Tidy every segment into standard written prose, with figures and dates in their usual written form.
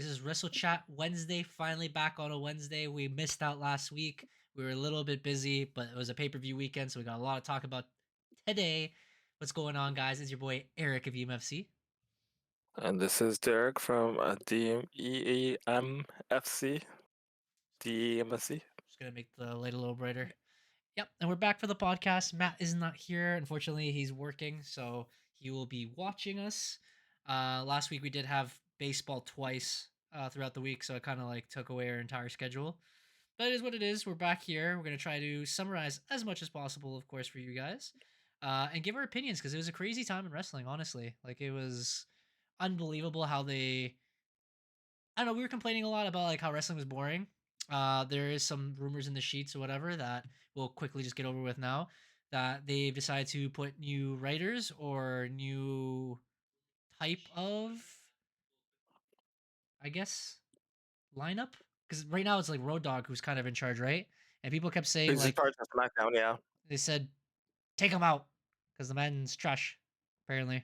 This is Wrestle Chat Wednesday, finally back on a Wednesday. We missed out last week. We were a little bit busy, but it was a pay per view weekend, so we got a lot to talk about today. What's going on, guys? It's your boy Eric of EMFC. And this is Derek from DEMFC. DEMFC. Just gonna make the light a little brighter. Yep, and we're back for the podcast. Matt is not here. Unfortunately, he's working, so he will be watching us. Last week we did have baseball twice throughout the week, so it kind of like took away our entire schedule. But it is what it is. We're back here. We're gonna try to summarize as much as possible, of course, for you guys, and give our opinions because it was a crazy time in wrestling. Honestly, like it was unbelievable how they. I don't know. We were complaining a lot about like how wrestling was boring. There is some rumors in the sheets or whatever that we'll quickly just get over with now. That they've decided to put new writers or new type of, I guess, lineup. Because right now it's like Road Dogg who's kind of in charge, right? And people kept saying He's in like charge of SmackDown, yeah. they said take him out because the man's trash. Apparently,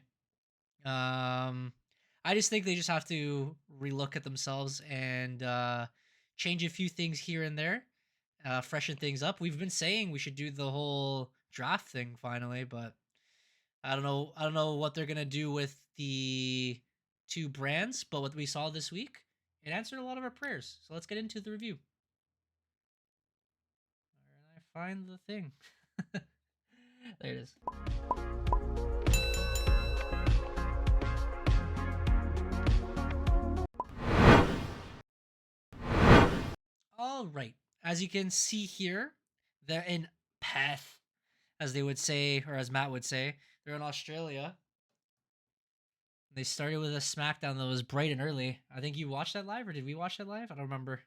um, I just think they just have to relook at themselves and change a few things here and there, freshen things up. We've been saying we should do the whole draft thing finally, but I don't know. I don't know what they're gonna do with the two brands, but what we saw this week, it answered a lot of our prayers. So let's get into the review. All right, I find the thing. There it is. All right. As you can see here, they're in Perth, as they would say, or as Matt would say. They're in Australia. They started with a SmackDown that was bright and early. I think you watched that live, or did we watch that live? I don't remember.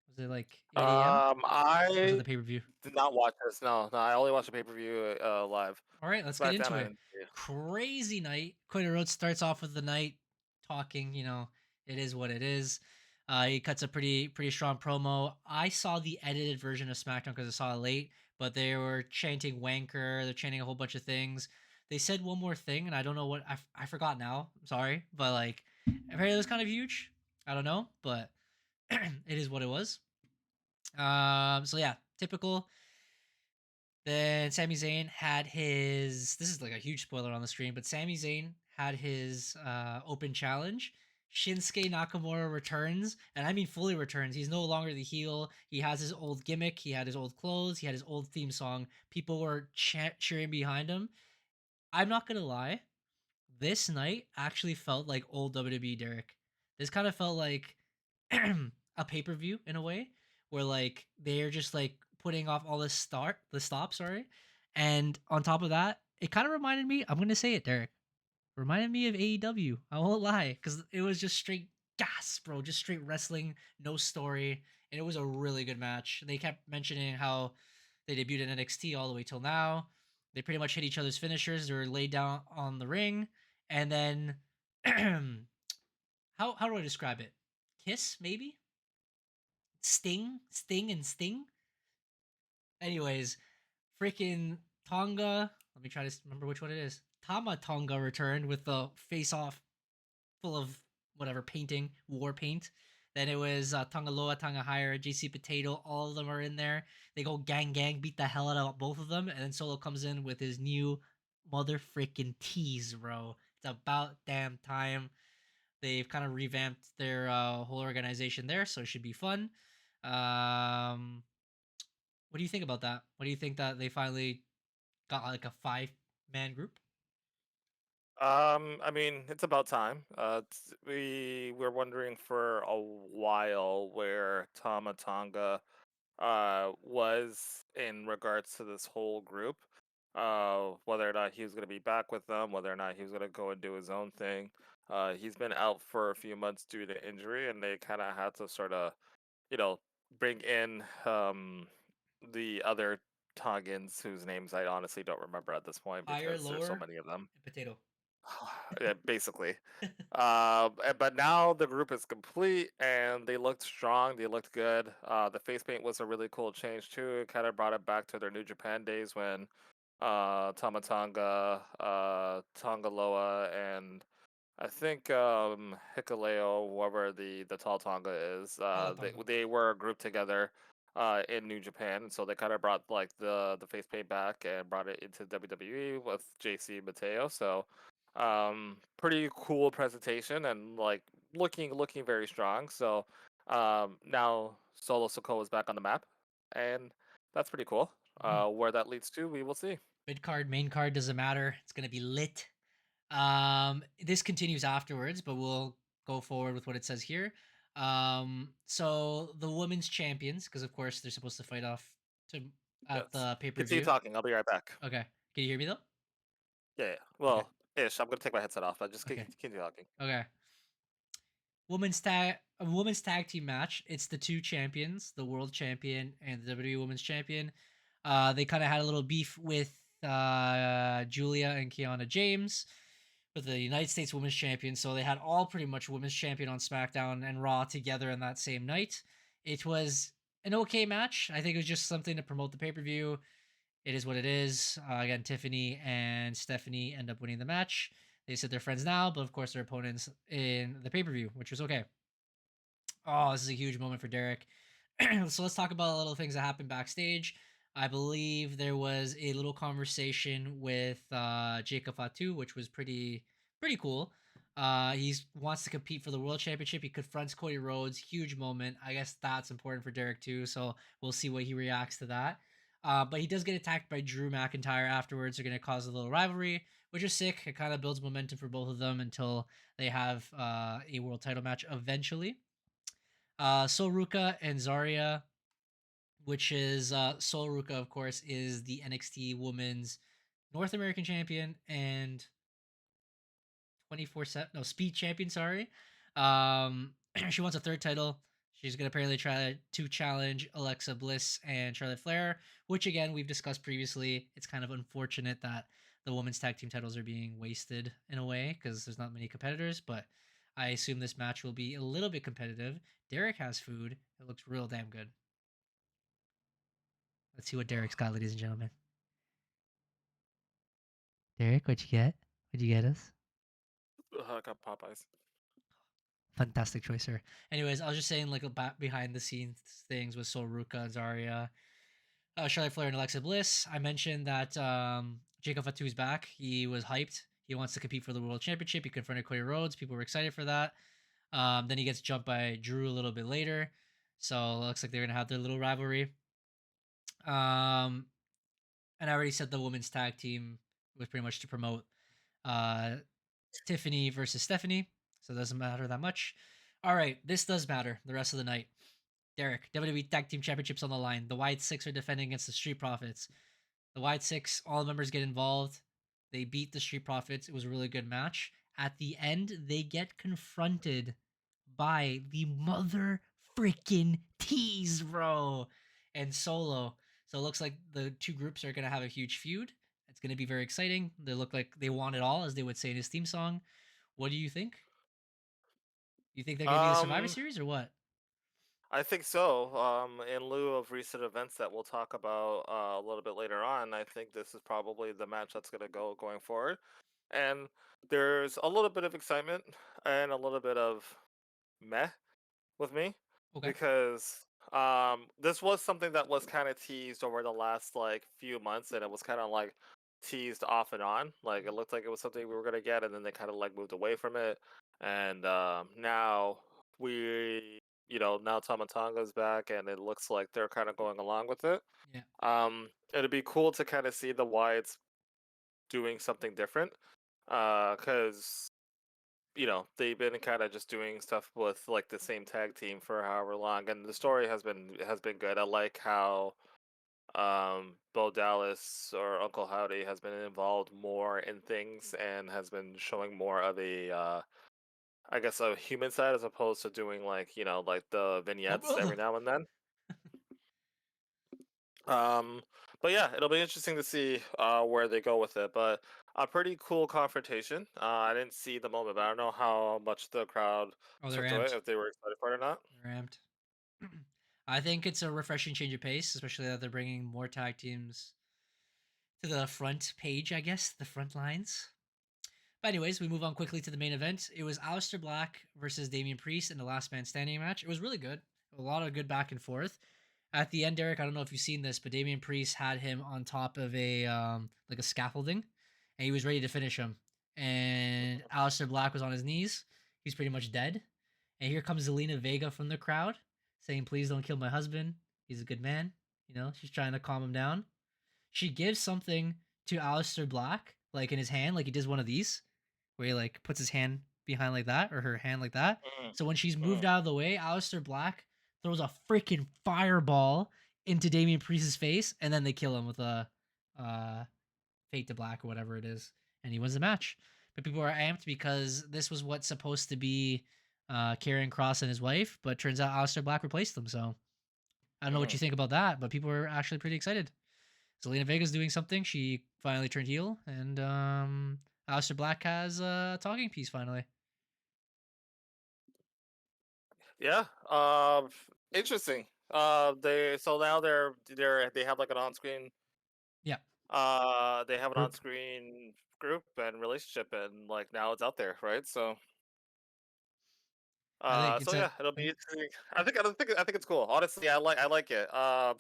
Was it like 8 a.m.? Or was it I the pay per view? did not watch this. No, I only watched the pay-per-view live. All right, let's get SmackDown, into I it. didn't see. Crazy night. Cody Rhodes starts off with the night talking. It is what it is. He cuts a pretty strong promo. I saw the edited version of SmackDown because I saw it late, but they were chanting "wanker." They're chanting a whole bunch of things. They said one more thing, and I don't know what I forgot now. I'm sorry, but like apparently it was kind of huge. I don't know, but it is what it was. So yeah, typical. Then Sami Zayn had his. This is like a huge spoiler on the screen, but Sami Zayn had his open challenge. Shinsuke Nakamura returns, and I mean fully returns. He's no longer the heel. He has his old gimmick. He had his old clothes. He had his old theme song. People were cheering behind him. I'm not gonna lie. This night actually felt like old WWE, Derek. This kind of felt like a pay per view in a way, where like they're just like putting off all the stop, sorry, and on top of that, it kind of reminded me. I'm gonna say it, Derek. Reminded me of AEW. I won't lie, because it was just straight gas, bro. Just straight wrestling, no story, and it was a really good match. They kept mentioning how they debuted in NXT all the way till now. They pretty much hit each other's finishers. They were laid down on the ring, and then how do I describe it? Kiss maybe, sting, and sting. Anyways, freaking Tonga. Let me try to remember which one it is. Tama Tonga returned with the face off full of whatever painting, war paint. Then it was Tonga Loa, Tonga Hire, JC Potato. All of them are in there. They go gang, beat the hell out of both of them, and then Solo comes in with his new mother freaking tease, bro. It's about damn time. They've kind of revamped their whole organization there, so it should be fun. Um, what do you think about that? What do you think that they finally got like a 5-man group? I mean, it's about time. We were wondering for a while where Tama Tonga was in regards to this whole group. Whether or not he was going to be back with them, whether or not he was going to go and do his own thing. He's been out for a few months due to injury, and they kind of had to sort of, you know, bring in the other Tongans whose names I honestly don't remember at this point Higher, because there's so lower, many of them. and potato. Yeah, basically. But now the group is complete and they looked strong. They looked good. The face paint was a really cool change too. It kind of brought it back to their New Japan days when Tamatanga, Tongaloa, and I think Hikaleo, whoever the tall Tonga is, Oh, they Tonga. they were grouped together in New Japan, and so they kind of brought like the face paint back and brought it into WWE with JC Mateo. So pretty cool presentation and like looking very strong. So now Solo Sikoa is back on the map, and that's pretty cool. Mm. Where that leads to, we will see. Mid card, main card doesn't matter. It's gonna be lit. This continues afterwards, but we'll go forward with what it says here. So the women's champions, because of course they're supposed to fight off to at Yes. the pay per Continue view. talking. I'll be right back. Okay, can you hear me though? Yeah, yeah. Okay, Well, ish. I'm gonna take my headset off. But just okay, continue talking. okay. Women's tag team match. It's the two champions, the world champion and the WWE Women's Champion. They kind of had a little beef with Julia and Kiana James with the United States Women's Champion. So they had all pretty much Women's Champion on SmackDown and Raw together in that same night. It was an okay match. I think it was just something to promote the pay per view. It is what it is. Again, Tiffany and Stephanie end up winning the match. They said they're friends now, but of course they're opponents in the pay per view, which was okay. Oh, this is a huge moment for Derek. So let's talk about a little things that happened backstage. I believe there was a little conversation with Jacob Fatu, which was pretty cool. He wants to compete for the world championship. He confronts Cody Rhodes. Huge moment. I guess that's important for Derek too. So we'll see what he reacts to that. But he does get attacked by Drew McIntyre afterwards. They're going to cause a little rivalry, which is sick. It kind of builds momentum for both of them until they have a world title match eventually. Soruka and Zarya, which is Soruka, of course, is the NXT Women's North American Champion and 24/7 no Speed Champion. Sorry, she wants a third title. She's gonna apparently try to challenge Alexa Bliss and Charlotte Flair, which again we've discussed previously. It's kind of unfortunate that the women's tag team titles are being wasted in a way because there's not many competitors, but I assume this match will be a little bit competitive. Derek has food. It looks real damn good. Let's see what Derek's got, ladies and gentlemen. Derek, what'd you get? What'd you get us? I got Popeyes. Fantastic choice, sir. Anyways, I was just saying, like, about behind the scenes things with Soruka and Zarya, Charlotte Flair, and Alexa Bliss. I mentioned that Jacob Fatu's back. He was hyped. He wants to compete for the world championship. He confronted Cody Rhodes. People were excited for that. Then he gets jumped by Drew a little bit later. So it looks like they're gonna have their little rivalry. Um, and I already said the women's tag team was pretty much to promote uh, Tiffany versus Stephanie. So it doesn't matter that much. All right, this does matter the rest of the night. Derek, WWE Tag Team Championships on the line. The Wyatt Six are defending against the Street Profits. The Wyatt Six, all the members get involved. They beat the Street Profits. It was a really good match. At the end, they get confronted by the mother freaking tease, bro, and Solo. So it looks like the two groups are gonna have a huge feud. It's gonna be very exciting. They look like they want it all, as they would say in his theme song. What do you think? You think they're gonna be the Survivor Um, Series or what? I think so. In lieu of recent events that we'll talk about a little bit later on, I think this is probably the match that's gonna go going forward. And there's a little bit of excitement and a little bit of meh with me Okay. because this was something that was kind of teased over the last like few months, and it was kind of like teased off and on. Like it looked like it was something we were gonna get, and then they kind of like moved away from it. And now we, now Tamatonga's back, and it looks like they're kind of going along with it. Yeah. It'd be cool to kind of see the Wyatts doing something different, because they've been kind of just doing stuff with like the same tag team for however long, and the story has been good. I like how Bo Dallas or Uncle Howdy has been involved more in things and has been showing more of a I guess a human side as opposed to doing like like the Oh, vignettes every brother. now and then. Um, but yeah, it'll be interesting to see where they go with it. But a pretty cool confrontation. I didn't see the moment, but I don't know how much the crowd Oh, they're took to it, amped. if they were excited for it or not. They're amped. I think it's a refreshing change of pace, especially that they're bringing more tag teams to the front page. I guess the front lines. But anyways, we move on quickly to the main event. It was Aleister Black versus Damian Priest in the last man standing match. It was really good. A lot of good back and forth. At the end, Derek, I don't know if you've seen this, but Damian Priest had him on top of a like a scaffolding, and he was ready to finish him. And Aleister Black was on his knees. He's pretty much dead. And here comes Zelina Vega from the crowd saying, "Please don't kill my husband. He's a good man." You know, she's trying to calm him down. She gives something to Aleister Black, like in his hand, like he does one of these, where he like puts his hand behind like that, or her hand like that. Mm, So when she's moved mm, out of the way, Aleister Black throws a freaking fireball into Damian Priest's face, and then they kill him with a uh, fate to black or whatever it is, and he wins the match. But people are amped because this was what's supposed to be Karrion Kross and his wife, but turns out Aleister Black replaced them. So I don't know what mm. you think about that, but people are actually pretty excited. Zelina Vega's doing something. She finally turned heel, and Aleister Black has a talking piece finally. Yeah. Interesting. They so now they have like an on-screen. Yeah, They have an group. on-screen group and relationship, and like now it's out there, right? So. I think So it's a yeah, it'll be interesting. I think it's cool. Honestly, I like it.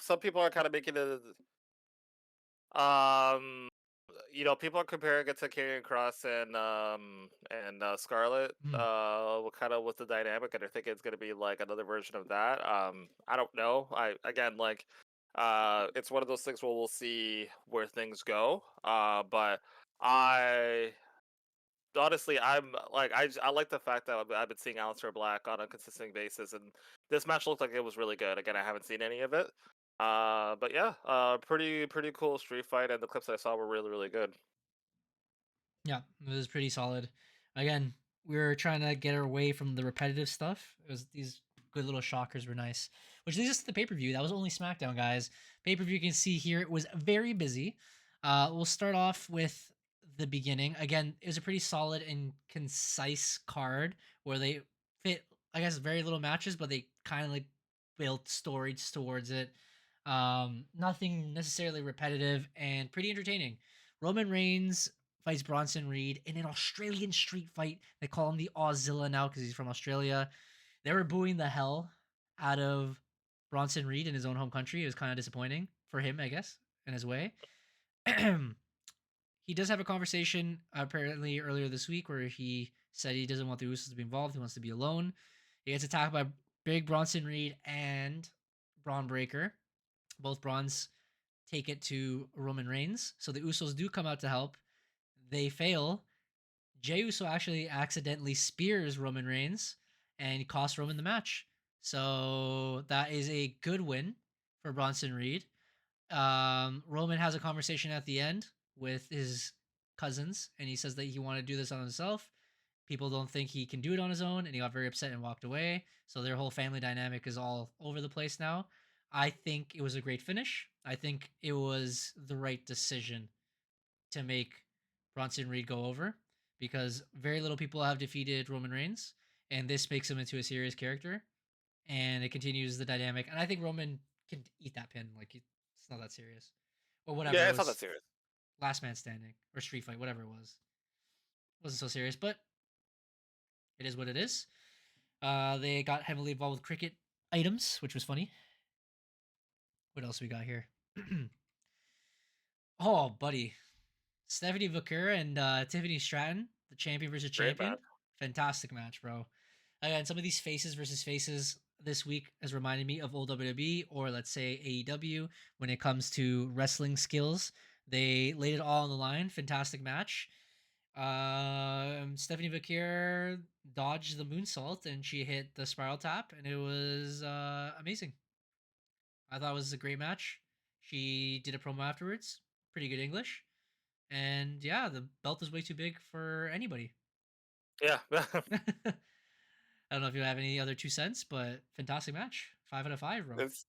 Some people are kind of making it. Um, people are comparing it to Karrion Cross and Scarlet. mm, What kind of what's the dynamic, and I think it's gonna be like another version of that. I don't know. It's one of those things where we'll see where things go. But I honestly, I like the fact that I've been seeing Aleister Black on a consistent basis, and this match looked like it was really good. Again, I haven't seen any of it, but yeah, pretty cool street fight, and the clips I saw were really good. yeah, it was pretty solid. Again, we were trying to get away from the repetitive stuff. It was these good little shockers were nice. Which leads us to the pay per view. That was only SmackDown, guys. Pay per view you can see here it was very busy. We'll start off with the beginning. Again, it was a pretty solid and concise card where they fit, I guess, very little matches, but they kind of like built stories towards it. Nothing necessarily repetitive and pretty entertaining. Roman Reigns fights Bronson Reed in an Australian street fight. They call him the Auszilla now because he's from Australia. They were booing the hell out of Bronson Reed in his own home country. It was kind of disappointing for him, I guess, in his way. He does have a conversation apparently earlier this week where he said he doesn't want the Usos to be involved. He wants to be alone. He gets attacked by Big Bronson Reed and Braun Breaker. Both Brauns take it to Roman Reigns. So the Usos do come out to help. They fail. Jey Uso actually accidentally spears Roman Reigns and costs Roman the match. So that is a good win for Bronson Reed. Roman has a conversation at the end with his cousins, and he says that he wanted to do this on himself. People don't think he can do it on his own, and he got very upset and walked away. So their whole family dynamic is all over the place now. I think it was a great finish. I think it was the right decision to make Bronson Reed go over because very little people have defeated Roman Reigns, and this makes him into a serious character, and it continues the dynamic. And I think Roman can eat that pin, like it's not that serious, or whatever Yeah, it it's not that was, serious. last man standing or street fight, whatever it was, wasn't so serious, but it is what it is. They got heavily involved with cricket items, which was funny. What else we got here? Oh, buddy, Stephanie Vaquer and Tiffany Stratton, the champion versus Great champion. match. Fantastic match, bro. Again, some of these faces versus faces this week has reminded me of old WWE or let's say AEW when it comes to wrestling skills. They laid it all on the line. Fantastic match. Stephanie Vaquer dodged the moonsault and she hit the spiral tap, and it was amazing. I thought it was a great match. She did a promo afterwards. Pretty good English. And yeah, the belt is way too big for anybody. Yeah. I don't know if you have any other 2 cents, but fantastic match. 5 out of 5, bro. it's.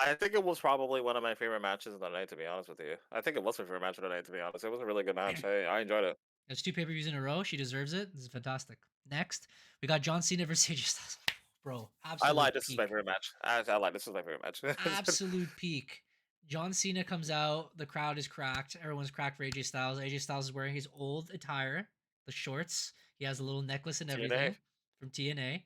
I think it was probably one of my favorite matches of the night. To be honest with you, I think it was my favorite match of the night. To be honest, it was a really good match. I enjoyed it. There's 2 pay-per-views in a row. She deserves it. This is fantastic. Next, we got John Cena versus AJ Styles. Bro, I absolute lied. This is my peak. favorite match. I lied. This was my favorite match. Absolute peak. John Cena comes out. The crowd is cracked. Everyone's cracked for AJ Styles. AJ Styles is wearing his old attire the shorts. He has a little necklace and TNA. everything from TNA.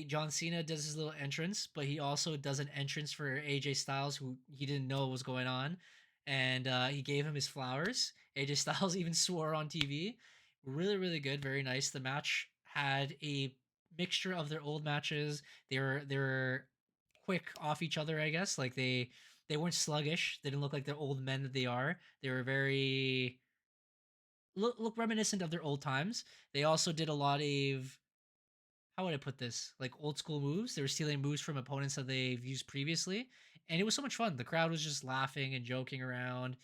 John Cena does his little entrance, but he also does an entrance for AJ Styles, who he didn't know what was going on, and he gave him his flowers. AJ Styles even swore on TV. Really, really good, very nice. The match had a mixture of their old matches. They were quick off each other, I guess. Like they weren't sluggish. They didn't look like the old men that they are. They were very look reminiscent of their old times. They also did a lot of, how would I put this? Like old school moves. They were stealing moves from opponents that they've used previously, and it was so much fun. The crowd was just laughing and joking around.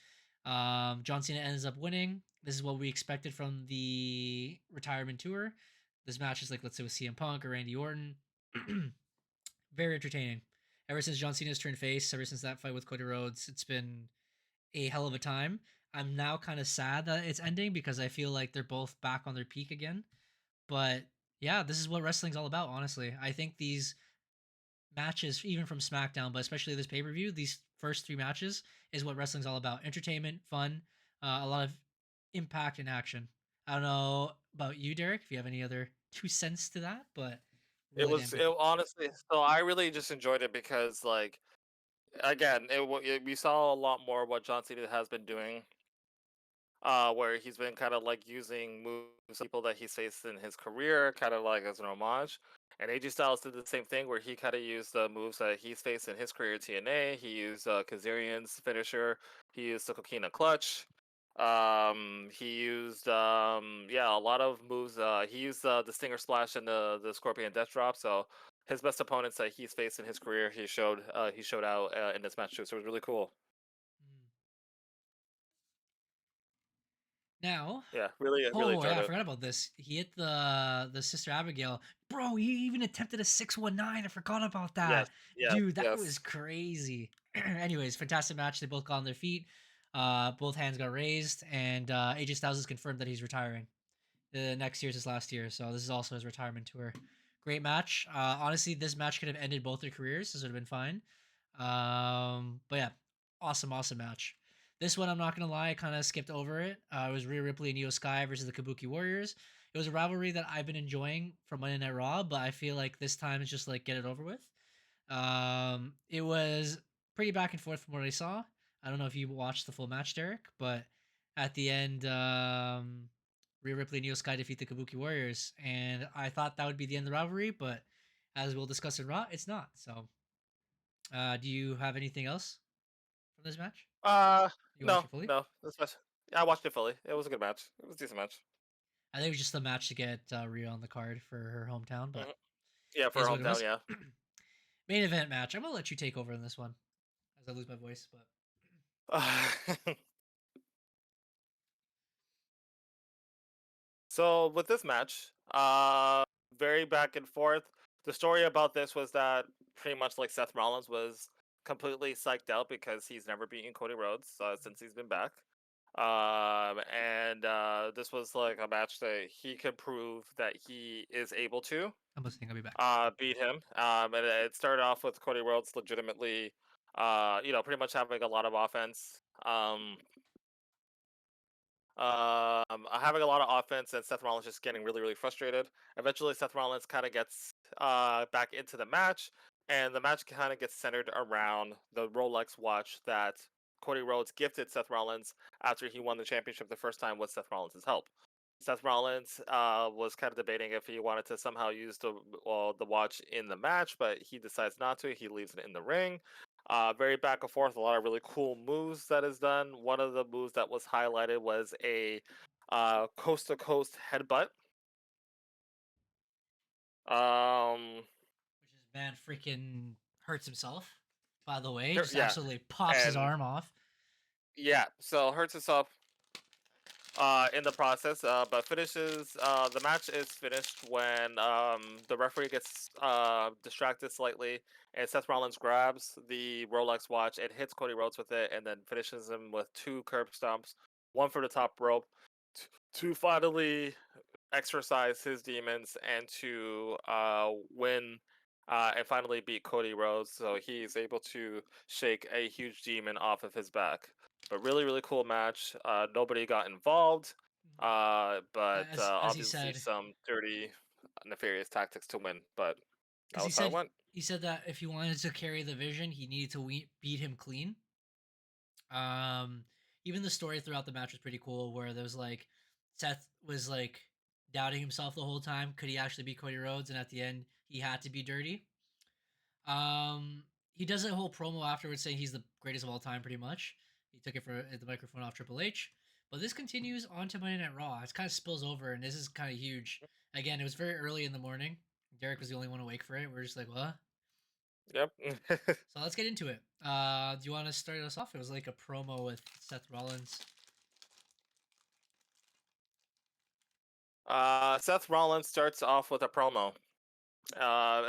John Cena ends up winning. This is what we expected from the retirement tour. This match is like, let's say, with CM Punk or Randy Orton. Very entertaining. Ever since John Cena's turned face, ever since that fight with Cody Rhodes, it's been a hell of a time. I'm now kind of sad that it's ending because I feel like they're both back on their peak again. But yeah, this is what wrestling's all about, honestly. I think these matches, even from SmackDown, but especially this pay per view, these first three matches is what wrestling's all about: entertainment, fun, a lot of impact and action. I don't know about you, Derek, if you have any other 2 cents to that, but It really damn was good. it honestly. So I really just enjoyed it because, like, again, we saw a lot more what John Cena has been doing, where he's been kind of like using moves of people that he's faced in his career, kind of like as an homage. And AJ Styles did the same thing, where he kind of used the moves that he's faced in his career at TNA. He used Kazarian's finisher. He used the Coquina Clutch. He used yeah, a lot of moves. He used the Stinger Splash and the Scorpion Death Drop. So his best opponents that he's faced in his career, he showed out in this match too. So it was really cool. Mm. Now, Yeah, really oh enjoyed yeah, I it. forgot about this. He hit the Sister Abigail. Bro, he even attempted a 619. I forgot about Yes, that. yes, Dude, that was yes. crazy. Anyways, fantastic match. They both got on their feet. Both hands got raised, and AJ Styles has confirmed that he's retiring. The next year's his last year, so this is also his retirement tour. Great match. Honestly, this match could have ended both their careers. This would have been fine. But yeah, awesome match. This one, I'm not gonna lie, I kind of skipped over it. It was Rhea Ripley and Io Sky versus the Kabuki Warriors. It was a rivalry that I've been enjoying from Monday Night Raw, but I feel like this time it's just like get it over with. It was pretty back and forth from what I saw. I don't know if you watched the full match, Derek, but at the end, Rhea Ripley and Io Sky defeat the Kabuki Warriors, and I thought that would be the end of the rivalry, but as we'll discuss in Raw, it's not. So, do you have anything else from this match? Uh, You watch no, it fully? no. This match, yeah, I watched it fully. It was a good match. It was a decent match. I think it was just a match to get Rhea on the card for her hometown, but Hmm. Yeah, for is our what it hometown, was. yeah. Main event match. I'm gonna let you take over in this one as I lose my voice, but So with this match, very back and forth. The story about this was that pretty much like Seth Rollins was completely psyched out because he's never beaten Cody Rhodes since he's been back. And this was like a match that he could prove that he is able to I'm listening. I'll be back. beat him. And it started off with Cody Rhodes legitimately, pretty much having a lot of offense. Having a lot of offense and Seth Rollins just getting really frustrated. Eventually, Seth Rollins kind of gets back into the match, and the match kind of gets centered around the Rolex watch that Cody Rhodes gifted Seth Rollins after he won the championship the first time with Seth Rollins' help. Seth Rollins was kind of debating if he wanted to somehow use the watch in the match, but he decides not to. He leaves it in the ring. Very back and forth. A lot of really cool moves that is done. One of the moves that was highlighted was a coast to coast headbutt. Um, Which is man freaking hurts himself. By the way, just yeah, absolutely pops his and arm off. yeah, so hurts himself in the process, but finishes. The match is finished when the referee gets distracted slightly, and Seth Rollins grabs the Rolex watch and hits Cody Rhodes with it, and then finishes him with two curb stomps, one for the top rope, to finally exercise his demons and to win and finally beat Cody Rhodes. So he's able to shake a huge demon off of his back. But really cool match. Nobody got involved. But As he obviously said, some dirty, nefarious tactics to win. But that because was how it went. he said that if he wanted to carry the Vision, he needed to beat him clean. Um, Even the story throughout the match was pretty cool, where there was like Seth was like doubting himself the whole time. Could he actually beat Cody Rhodes? And at the end, he had to be dirty. He does a whole promo afterwards saying he's the greatest of all time, pretty much. He took it for the microphone off Triple H. But this continues on to Monday Night Raw. It kind of spills over, and this is kind of huge. Again, it was very early in the morning. Derek was the only one awake for it. We're just like, what? Yep. So let's get into it. Do you want to start us off? It was like a promo with Seth Rollins. Seth Rollins starts off with a promo,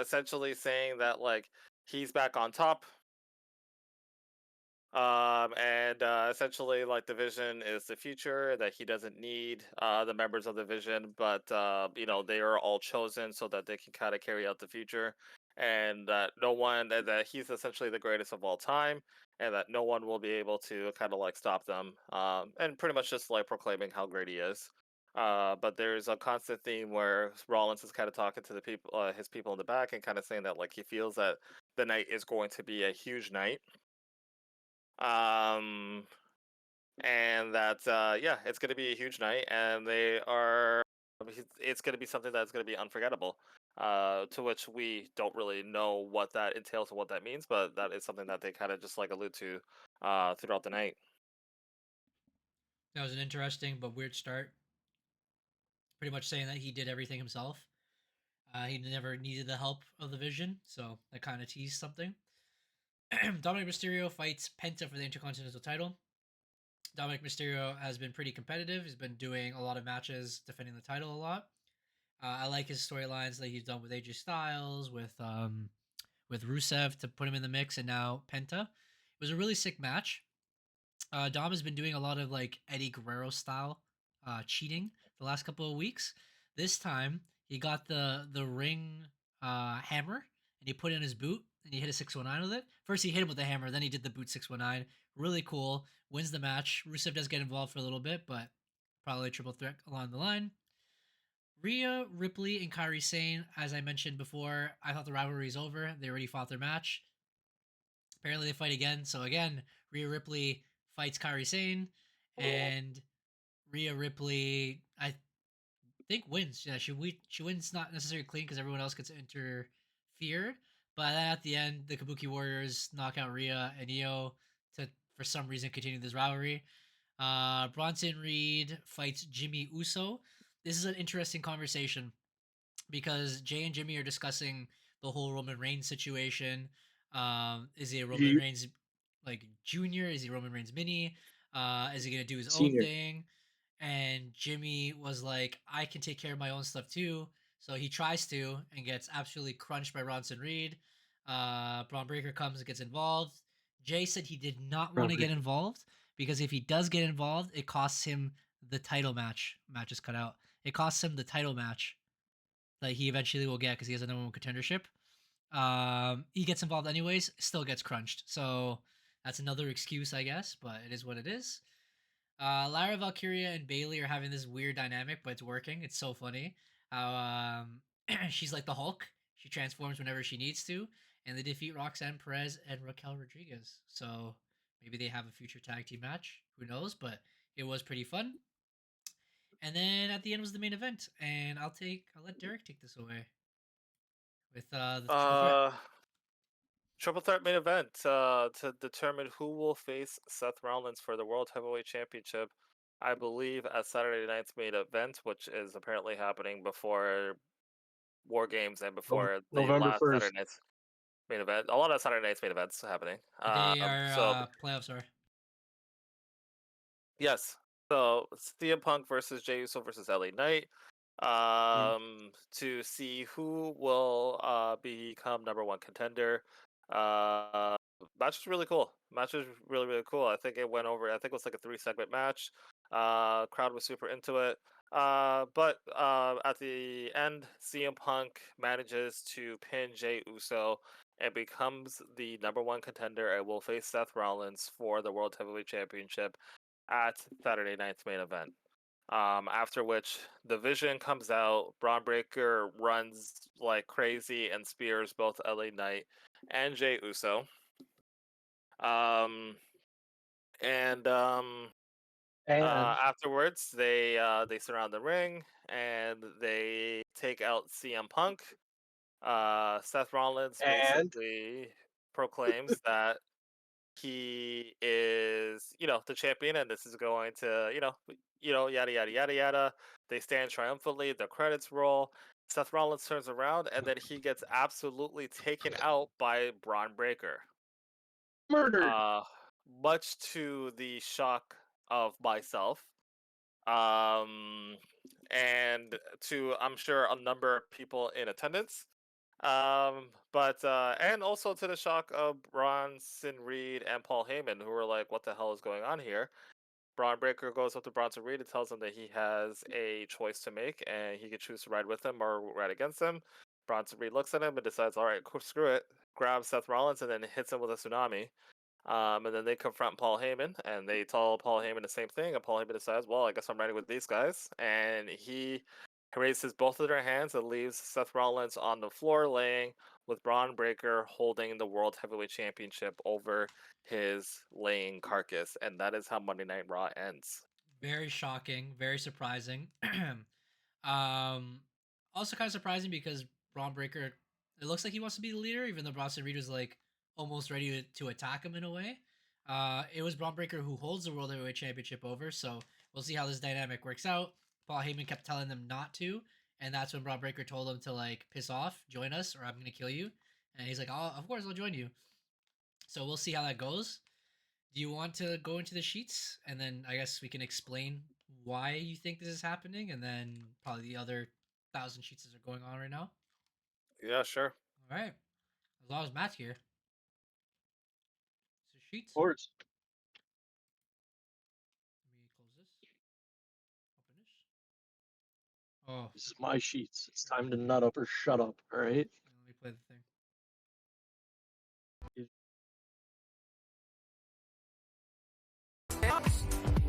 essentially saying that like he's back on top. And essentially, like the Vision is the future, that he doesn't need the members of the Vision, but they are all chosen so that they can kind of carry out the future, and that no one, that he's essentially the greatest of all time, and that no one will be able to kind of like stop them, and pretty much just like proclaiming how great he is. But there's a constant theme where Rollins is kind of talking to the people, his people in the back, and kind of saying that like he feels that the night is going to be a huge night. Um, and that yeah, it's going to be a huge night, and it's going to be something that's going to be unforgettable. To which we don't really know what that entails and what that means, but that is something that they kind of just like allude to throughout the night. That was an interesting but weird start. Pretty much saying that he did everything himself. He never needed the help of the Vision, so that kind of teased something. Dominic Mysterio fights Penta for the Intercontinental title. Dominic Mysterio has been pretty competitive. He's been doing a lot of matches, defending the title a lot. I like his storylines that he's done with AJ Styles, with Rusev to put him in the mix, and now Penta. It was a really sick match. Dom has been doing a lot of like Eddie Guerrero style cheating the last couple of weeks. This time he got the ring hammer and he put it in his boot and he hit a 619 with it. First he hit him with the hammer, then he did the boot 619. Really cool. Wins the match. Rusev does get involved for a little bit, but probably a triple threat along the line. Rhea Ripley and Kairi Sane, as I mentioned before, I thought the rivalry is over. They already fought their match. Apparently they fight again. So again, Rhea Ripley fights Kairi Sane, and Rhea Ripley, I think, wins. Yeah, she wins not necessarily clean because everyone else gets interfered. But then at the end, the Kabuki Warriors knock out Rhea and Io to, for some reason, continue this rivalry. Bronson Reed fights Jimmy Uso. This is an interesting conversation because Jay and Jimmy are discussing the whole Roman Reigns situation. Is he a Roman He Reigns like junior? Is he Roman Reigns mini? Is he gonna do his own senior. thing? And Jimmy was like, I can take care of my own stuff too. So he tries to and gets absolutely crunched by Bronson Reed. Braun Breaker comes and gets involved. Jay said he did not want to get involved because if he does get involved, it costs him the title match. Match is cut out. It costs him the title match that he eventually will get because he has a number one contendership. He gets involved anyways, still gets crunched. So that's another excuse, I guess, but it is what it is. Lara Valkyria and Bailey are having this weird dynamic, but it's working. It's so funny how she's like the Hulk. She transforms whenever she needs to, and they defeat Roxanne Perez and Raquel Rodriguez. So maybe they have a future tag team match. Who knows? But it was pretty fun. And then at the end was the main event, and I'll let Derek take this away with the triple threat. Uh, Triple threat main event to determine who will face Seth Rollins for the World Heavyweight Championship. I believe at Saturday night's main event, which is apparently happening before War Games and before the November last 1st. Saturday night's main event. A lot of Saturday night's main events happening. The day So our playoffs are. yes, so CM Punk versus Jey Uso versus LA Knight. To see who will become number one contender. Match was really cool. Match was really, really cool. I think it went over. I think it was like a 3 segment match. Crowd was super into it. But at the end, CM Punk manages to pin Jey Uso and becomes the number one contender and will face Seth Rollins for the World Heavyweight Championship at Saturday night's main event. After which the Vision comes out, Braun Breaker runs like crazy and spears both LA Knight and Jey Uso. Um, and afterwards, they surround the ring and they take out CM Punk. Seth Rollins and basically proclaims that he is, the champion, and this is going to, yada yada yada yada. They stand triumphantly. The credits roll. Seth Rollins turns around, and then he gets absolutely taken out by Braun Breaker. murdered. Uh, much to the shock of myself, um, and to I'm sure a number of people in attendance. But and also to the shock of Bronson Reed and Paul Heyman, who were like, "What the hell is going on here?" Braun Breaker goes up to Bronson Reed and tells him that he has a choice to make, and he can choose to ride with him or ride against him. Bronson Reed looks at him and decides, "All right, screw it." Grabs Seth Rollins and then hits him with a tsunami. And then they confront Paul Heyman, and they tell Paul Heyman the same thing. And Paul Heyman decides, "Well, I guess I'm riding with these guys." And he raises both of their hands and leaves Seth Rollins on the floor, laying with Braun Breaker holding the World Heavyweight Championship over his laying carcass. And that is how Monday Night Raw ends. Very shocking, very surprising. um, Also kind of surprising because Braun Breaker, it looks like he wants to be the leader, even though Bronson Reed was like almost ready to attack him in a way. It was Braun Breaker who holds the World Heavyweight Championship over, so we'll see how this dynamic works out. Paul Heyman kept telling them not to, and that's when Braun Breaker told him to like piss off, join us, or I'm gonna kill you. And he's like, "Oh, of course I'll join you." So we'll see how that goes. Do you want to go into the sheets and then I guess we can explain why you think this is happening and then probably the other 1,000 sheets that are going on right now? Yeah, sure. All right. As long as Matt's here. So sheets. Of course. Let me close this. Open this. Oh, This is my sheets. It's time to nut up or shut up, all right? let me play the thing.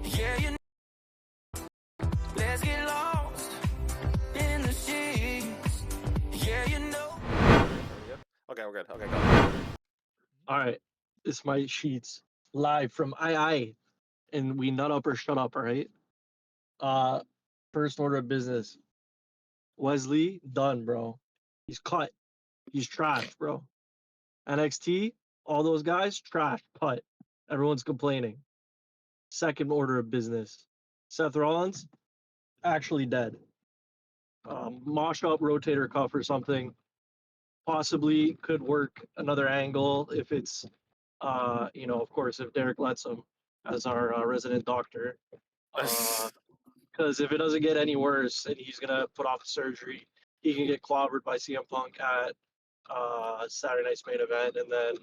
Yeah, let's get lost in the sheets. Yeah, There we go. Okay, we're good. Okay, go. All right. This is my sheets live from II, and we nut up or shut up, all right? First order of business. Wesley, done, bro. He's cut. He's trash, bro. NXT, all those guys, trash, cut. Everyone's complaining. Second order of business. Seth Rollins, actually dead. Mosh up rotator cuff or something. Possibly could work another angle if it's, of course, if Derek lets him as our resident doctor. Because if it doesn't get any worse and he's gonna put off surgery, he can get clobbered by CM Punk at Saturday night's main event, and then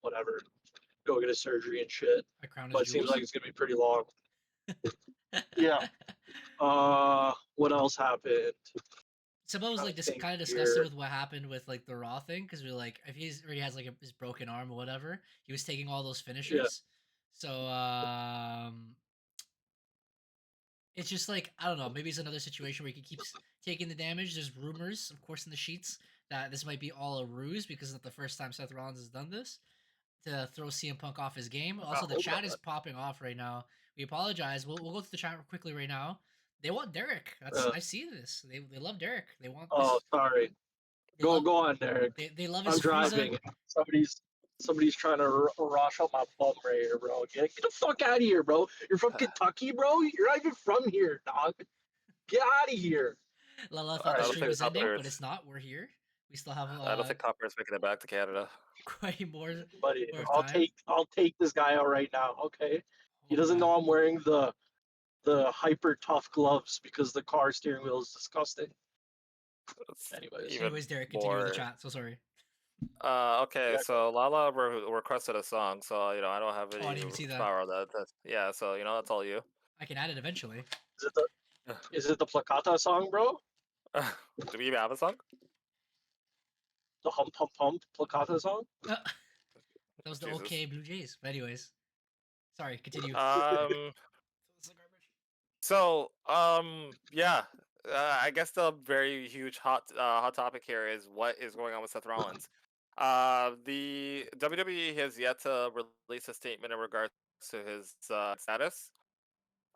whatever, go get a surgery and shit. I crown his But it seems jewels. like it's gonna be pretty long. Yeah. What else happened? Samoa was like just kind of disgusted with what happened with like the Raw thing because we were like, if he's already has like his broken arm or whatever, he was taking all those finishers. So it's just like I don't know. Maybe it's another situation where he keeps taking the damage. There's rumors, of course, in the sheets that this might be all a ruse because it's not the first time Seth Rollins has done this to throw CM Punk off his game. Also, the chat is popping off right now. We apologize. We'll go through the chat quickly right now. They want Derek. I see this. They love Derek. They want. Oh, sorry. Go on, Derek. They love I'm his driving. Frieza. Somebody's trying to rush up my bum right here, bro. Get the fuck out of here, bro. You're from Kentucky, bro. You're not even from here, dog. Get out of here. Lala thought the stream was ending, but it's not. We're here. We still have. I don't think Copper's making it back to Canada. Quite more. Buddy, more I'll take this guy out right now. Okay. He doesn't know I'm wearing the hyper tough gloves because the car steering wheel is disgusting. Anyways, Derek, continue with the chat. So sorry. Okay, so Lala requested a song, so I don't have any I didn't even see that. power on that. Yeah, so that's all you. I can add it eventually. Is it the Placata song, bro? Do we even have a song? The Hump Hump Hump Placata song? That was the OK Blue Jays. But anyways, sorry, continue. Yeah. I guess the very huge hot topic here is what is going on with Seth Rollins. The WWE has yet to release a statement in regards to his status.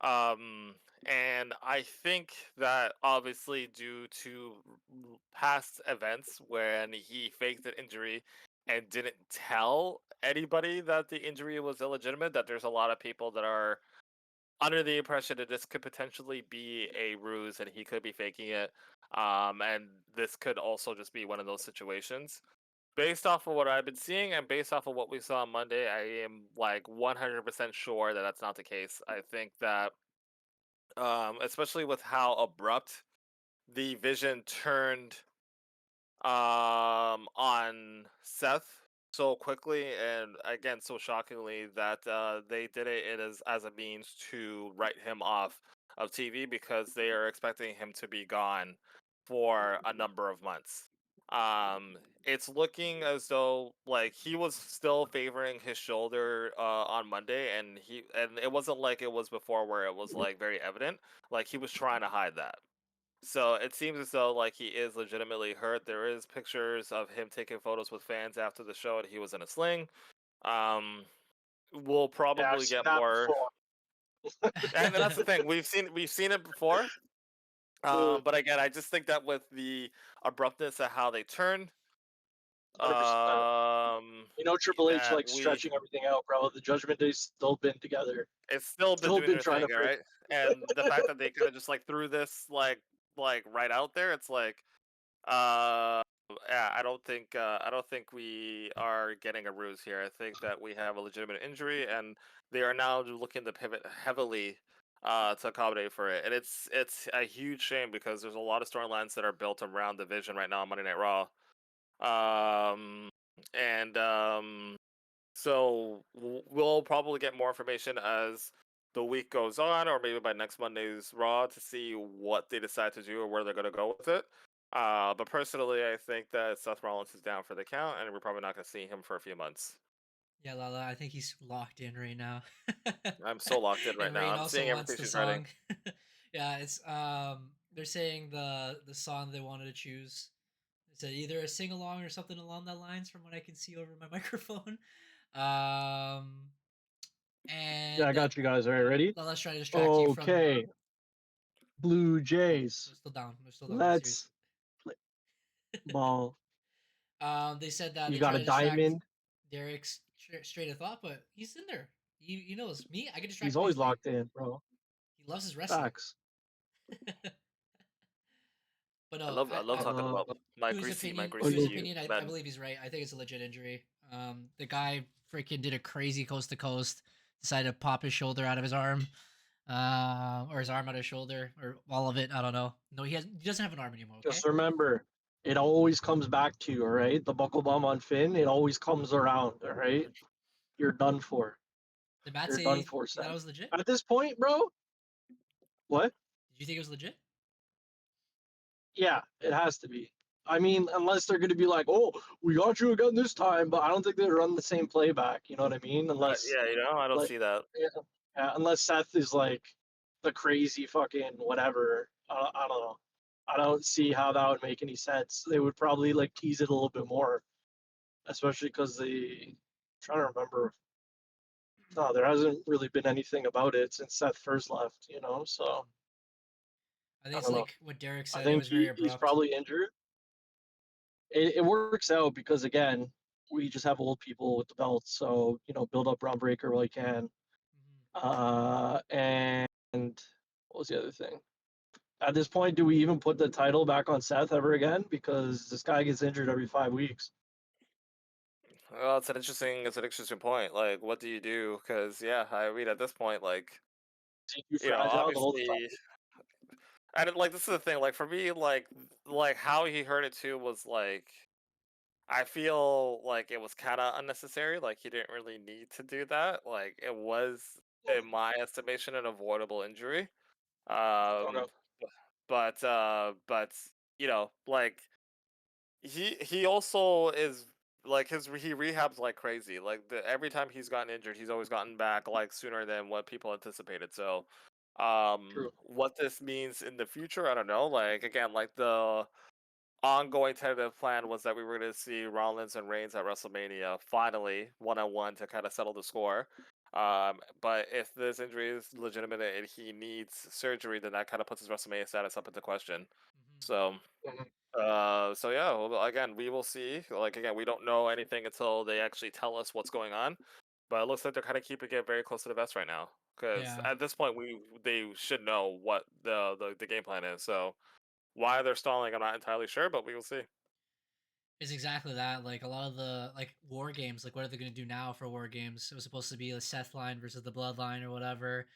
Um, and I think that obviously due to past events when he faked an injury and didn't tell anybody that the injury was illegitimate, that there's a lot of people that are under the impression that this could potentially be a ruse and he could be faking it. And this could also just be one of those situations. Based off of what I've been seeing and based off of what we saw on Monday, I am like 100% sure that that's not the case. I think that, especially with how abrupt the vision turned on Seth so quickly and again so shockingly that they did it as a means to write him off of TV because they are expecting him to be gone for a number of months. It's looking as though like he was still favoring his shoulder on Monday, and it wasn't like it was before where it was like very evident. Like he was trying to hide that. So it seems as though like he is legitimately hurt. There is pictures of him taking photos with fans after the show, and he was in a sling. Um, we'll Yeah, I've probably seen get that more, before. and that's the thing. We've seen it before. Uh, But again, I just think that with the abruptness of how they turned, 100%. um, You know, Triple H that like we stretching everything out, bro. The Judgment Day's still been together, it's still been still doing been their trying thing, to all figure. right? And the fact that they kind of just like threw this like right out there, it's like Uh, yeah, I don't think we are getting a ruse here. I think that we have a legitimate injury, and they are now looking to pivot heavily to accommodate for it. And it's a huge shame because there's a lot of storylines that are built around the Vision right now on Monday Night Raw. And so we'll probably get more information as the week goes on, or maybe by next Monday's Raw to see what they decide to do or where they're going to go with it. But personally, I think that Seth Rollins is down for the count, and we're probably not going to see him for a few months. Yeah, Lala, I think he's locked in right now. I'm so locked in right And now. Rain I'm also seeing wants everything the she's writing. song. Yeah, it's they're saying the song they wanted to choose. They said either a sing along or something along that lines from what I can see over my microphone. Um Yeah, I and got you guys. All right, ready? Lala's trying to distract you from Okay, Blue oh, Jays. they're still down. They're still down. Serious. Let's play ball. They said that You they got try a to distract diamond. Derek's straight of thought, but he's in there. He knows me. I get He's distracted always easily. locked in, bro. He loves his wrestling. Facts. But I no, love I love talking Uh, about my to his greasy opinion, oh, I men. believe he's right. I think it's a legit injury. The guy freaking did a crazy coast to coast, decided to pop his shoulder out of his arm, or his arm out of his shoulder, or all of it. I don't know. No, he doesn't have an arm anymore. Okay. just remember, it always comes back to you, all right? The buckle bomb on Finn, it always comes around, all right? You're done for. Did Matt You're done say for, that Seth. was legit? At this point, bro, what? Did you think it was legit? Yeah, it has to be. I mean, unless they're going to be like, oh, we got you again this time, but I don't think they run the same playback. You know what I mean? Unless, Yeah, I don't like, see that. yeah, unless Seth is like the crazy fucking whatever. I don't know. I don't see how that would make any sense. They would probably like tease it a little bit more, especially because I'm trying to remember. No, there hasn't really been anything about it since Seth first left, you know? So I think I it's don't know. like what Derek I said. It think was very he's abrupt. probably injured. It works out because, again, we just have old people with the belts. So, you know, build up Braun Breaker while you can. Mhm. And what was the other thing? At this point, do we even put the title back on Seth ever again? Because this guy gets injured every 5 weeks. Well, it's an interesting point. Like, what do you do? Because yeah, I mean, at this point, like, Is he too fragile to hold the obviously, title? like this is the thing. Like for me, like how he heard it too was like I feel like it was kind of unnecessary. Like he didn't really need to do that. Like it was, in my estimation, an avoidable injury. Okay. Um, but like he also is like he rehabs like crazy. Like every time he's gotten injured, he's always gotten back like sooner than what people anticipated. So True. What this means in the future, I don't know. Like again, like the ongoing tentative plan was that we were going to see Rollins and Reigns at WrestleMania finally 1-on-1 to kind of settle the score. But if this injury is legitimate and he needs surgery, then that kind of puts his WrestleMania status up into question. Mhm. So, Mhm. so yeah, well, again, we will see. Like again, we don't know anything until they actually tell us what's going on. But it looks like they're kind of keeping it very close to the vest right now. Because Yeah. at this point, they should know what the game plan is. So why they're stalling, I'm not entirely sure, but we will see. It's exactly that. Like a lot of the like war games, like what are they going to do now for war games? It was supposed to be the Seth line versus the Bloodline or whatever.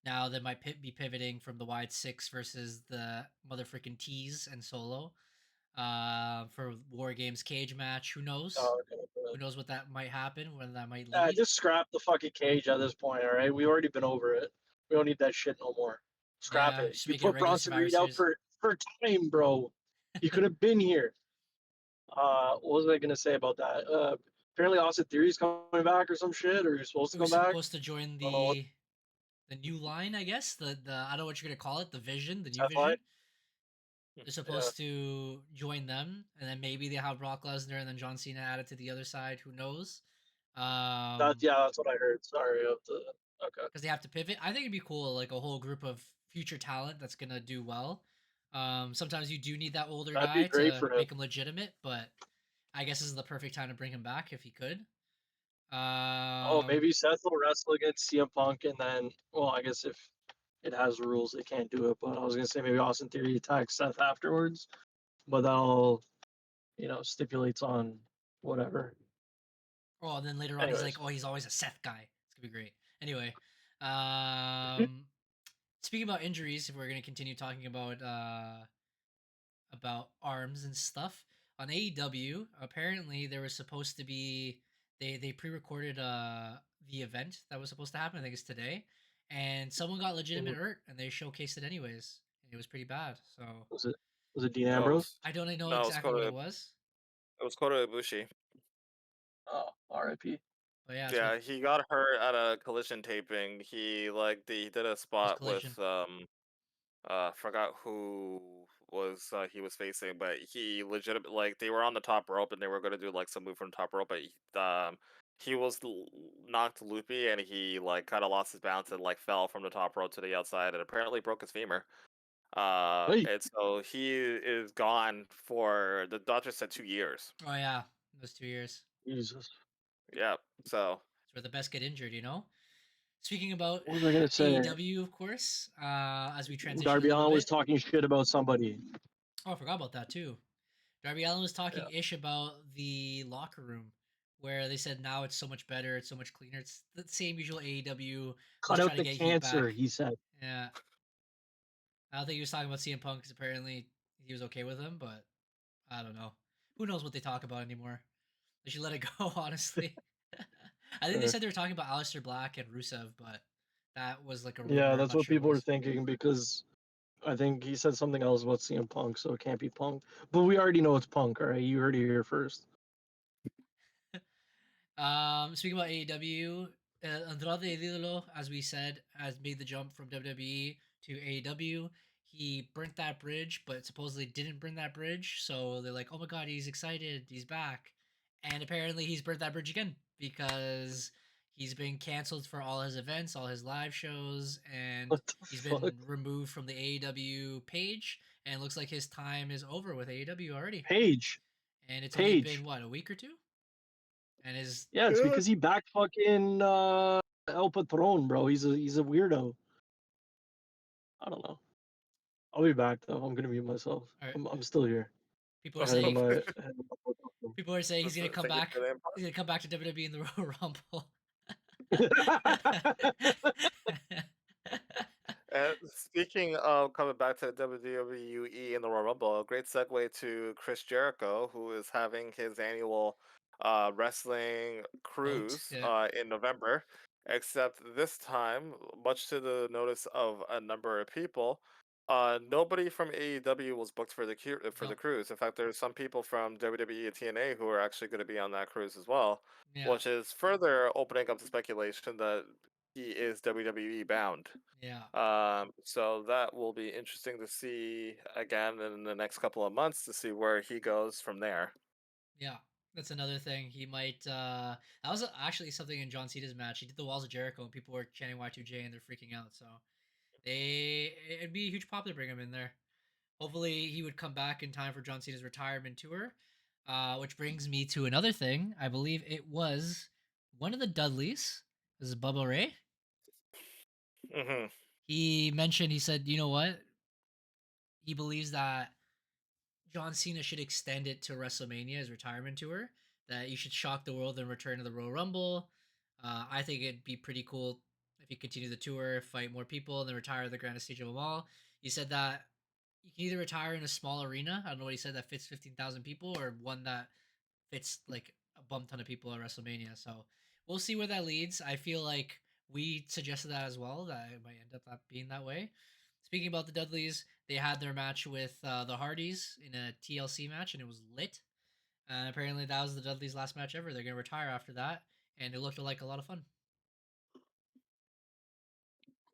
Now they might be pivoting from the wide six versus the mother freaking T's and Solo. For war games cage match. Who knows? Oh, okay. Who knows what that might happen? Where that might lead? Just scrap the fucking cage at this point, all right? We've already been over it. We don't need that shit no more. Scrap Yeah, it. just You make it a put regular Bronson Survivor Reed out Series. for time, bro. You could have been here. What was I gonna say about that? Apparently Austin Theory's coming back or some shit, or he's supposed It to was come back. supposed to join I don't know what the new line, I guess. The I don't know what you're gonna call it. The Vision, the new Seth line. Vision. They're Yeah, supposed to join them, and then maybe they have Brock Lesnar and then John Cena added to the other side. Who knows? that's what I heard. Sorry, okay. Because they have to pivot. I think it'd be cool, like a whole group of future talent that's gonna do well. Sometimes you do need that older That'd be guy great to for him. make him legitimate, but I guess this is the perfect time to bring him back if he could. Oh, Um, maybe Seth will wrestle against CM Punk, and then, well, I guess if it has rules, they can't do it. But I was gonna say maybe Austin Theory attacks Seth afterwards, but that'll, stipulates on whatever. oh, and then later on he's like, Anyways, oh, he's always a Seth guy. It's gonna be great. Anyway, speaking about injuries, if we're gonna continue talking about arms and stuff on AEW. Apparently, there was supposed to be they pre-recorded the event that was supposed to happen. I think it's today, and someone got legitimate hurt, and they showcased it anyways, and it was pretty bad. So was it Dean No, Ambrose? I don't know no, exactly what it was, it was Kota Ibushi. Oh, R.I.P. but yeah, so it Yeah, he got hurt at a collision taping. He did a was spot with Collision. forgot who was he was facing, but he legit like they were on the top rope and they were gonna do like some move from the top rope, but he was knocked loopy and he like kind of lost his balance and like fell from the top rope to the outside and apparently broke his femur. Hey, And so he is gone for the doctor said 2 years. Oh yeah, it was 2 years. Jesus. Yeah, so It's where the best get injured, you know. Speaking about What was I gonna say? AEW, of course, as we transition a Darby little Allin was bit. talking shit about somebody. Oh, I forgot about that too. Darby Allin was Yeah. talking ish about the locker room, where they said now it's so much better, it's so much cleaner. It's the same usual AEW, Cut just out trying to the get heat cancer, back. he said. Yeah, I don't think he was talking about CM Punk because apparently he was okay with him, but I don't know. Who knows what they talk about anymore? They should let it go, honestly. I think they Uh, said they were talking about Aleister Black and Rusev, but that was like a yeah, rumor. I'm that's not what sure what people it were was. thinking because I think he said something else about CM Punk, so it can't be Punk. But we already know it's Punk, all right? You heard it here first. Speaking about AEW, Andrade El Idolo, as we said, has made the jump from WWE to AEW. He burnt that bridge, but supposedly didn't burn that bridge. So they're like, "Oh my god, he's excited, he's back," and apparently he's burnt that bridge again because he's been canceled for all his events, all his live shows, and What the he's fuck? been removed from the AEW page. And it looks like his time is over with AEW already. Page. And it's only been Page. what, a week or two, and his Yeah, it's yeah. because he backed fucking El Patron, bro. He's a weirdo. I don't know. I'll be back though. I'm gonna mute myself. or I'm still here. people are Ahead of saying my head of my people are saying he's That's gonna come thank you back. for the input. He's gonna come back to WWE in the Royal Rumble. Speaking of coming back to WWE in the Royal Rumble, a great segue to Chris Jericho, who is having his annual wrestling Vote, cruise yeah, in November. Except this time, much to the notice of a number of people, nobody from AEW was booked for for the no, cruise. In fact, there's some people from WWE and TNA who are actually going to be on that cruise as well, yeah, which is further opening up the speculation that he is WWE bound. Yeah. So that will be interesting to see again in the next couple of months to see where he goes from there. Yeah. That's another thing. He might. That was actually something in John Cena's match. He did the Walls of Jericho, and people were chanting Y2J, and they're freaking out. So it'd be a huge pop to bring him in there. Hopefully, he would come back in time for John Cena's retirement tour. Which brings me to another thing. I believe it was one of the Dudleys. This is Bubba Ray. Hmm. He mentioned. He said, "You know what? He believes that John Cena should extend it to WrestleMania, his retirement tour. That you should shock the world and return to the Royal Rumble. I think it'd be pretty cool if you continue the tour, fight more people, and then retire at the grandest stage of them all." He said that you can either retire in a small arena. I don't know what he said, that fits 15,000 people, or one that fits like a bum ton of people at WrestleMania. So we'll see where that leads. I feel like we suggested that as well, that it might end up not being that way. Speaking about the Dudleys, they had their match with the Hardys in a TLC match, and it was lit. And apparently, that was the Dudleys' last match ever. They're going to retire after that, and it looked like a lot of fun.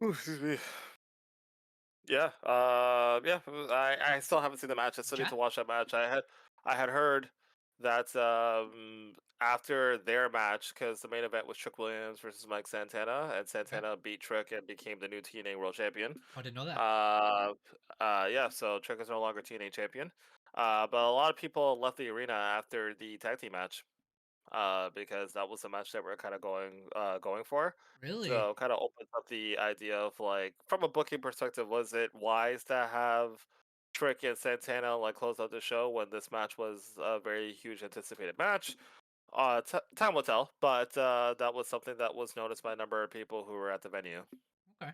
Excuse me. Yeah, yeah. I still haven't seen the match. I still need Chat? to watch that match. I had heard that after their match, because the main event was Trick Williams versus Mike Santana, and Santana beat Trick and became the new TNA World Champion. Oh, I didn't know that. Yeah. So Trick is no longer TNA champion. But a lot of people left the arena after the tag team match. Because that was the match that we're kind of going for. Really? So kind of opens up the idea of like from a booking perspective, was it wise to have Trick and Santana like close out the show when this match was a very huge anticipated match? Time will tell, but that was something that was noticed by a number of people who were at the venue. Okay.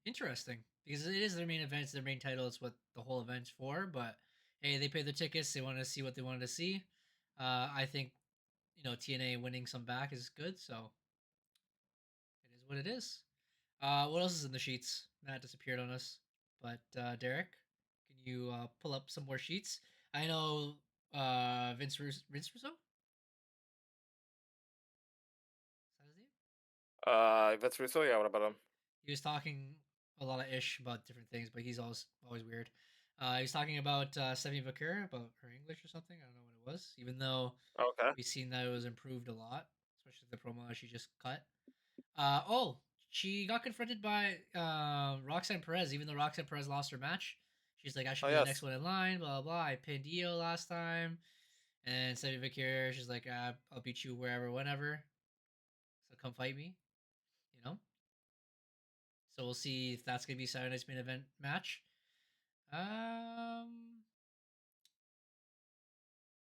Interesting. Because it is their main event, it's their main title, it's what the whole event's for. But hey, they paid the tickets, they wanted to see what they wanted to see. I think, TNA winning some back is good, so it is what it is. What else is in the sheets? Matt disappeared on us. But Derek, can you pull up some more sheets? I know Vince Russo? Is that his name? Vince Russo, yeah, what about him? He was talking a lot of ish about different things, but he's always weird. He was talking about Stephanie Vaquer, about her English or something. I don't know what it was, even though Okay. we've seen that it was improved a lot, especially the promo that she just cut. She got confronted by Roxanne Perez, even though Roxanne Perez lost her match. She's like, I should Oh be the yes. next one in line, blah, blah, blah. I pinned Io last time. And Stephanie Vaquer, she's like, I'll beat you wherever, whenever. So come fight me, you know? So we'll see if that's going to be Saturday night's main event match.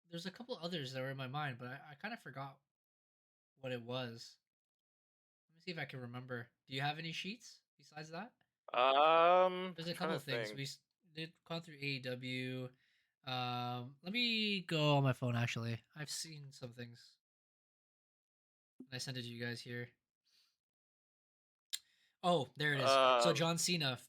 There's a couple others that were in my mind, but I kind of forgot what it was. Let me see if I can remember. Do you have any sheets besides that? There's a Trying couple to of things. think. We did gone through AEW. Let me go on my phone. Actually, I've seen some things. And I sent it to you guys here. Oh, there it is. So John Cena.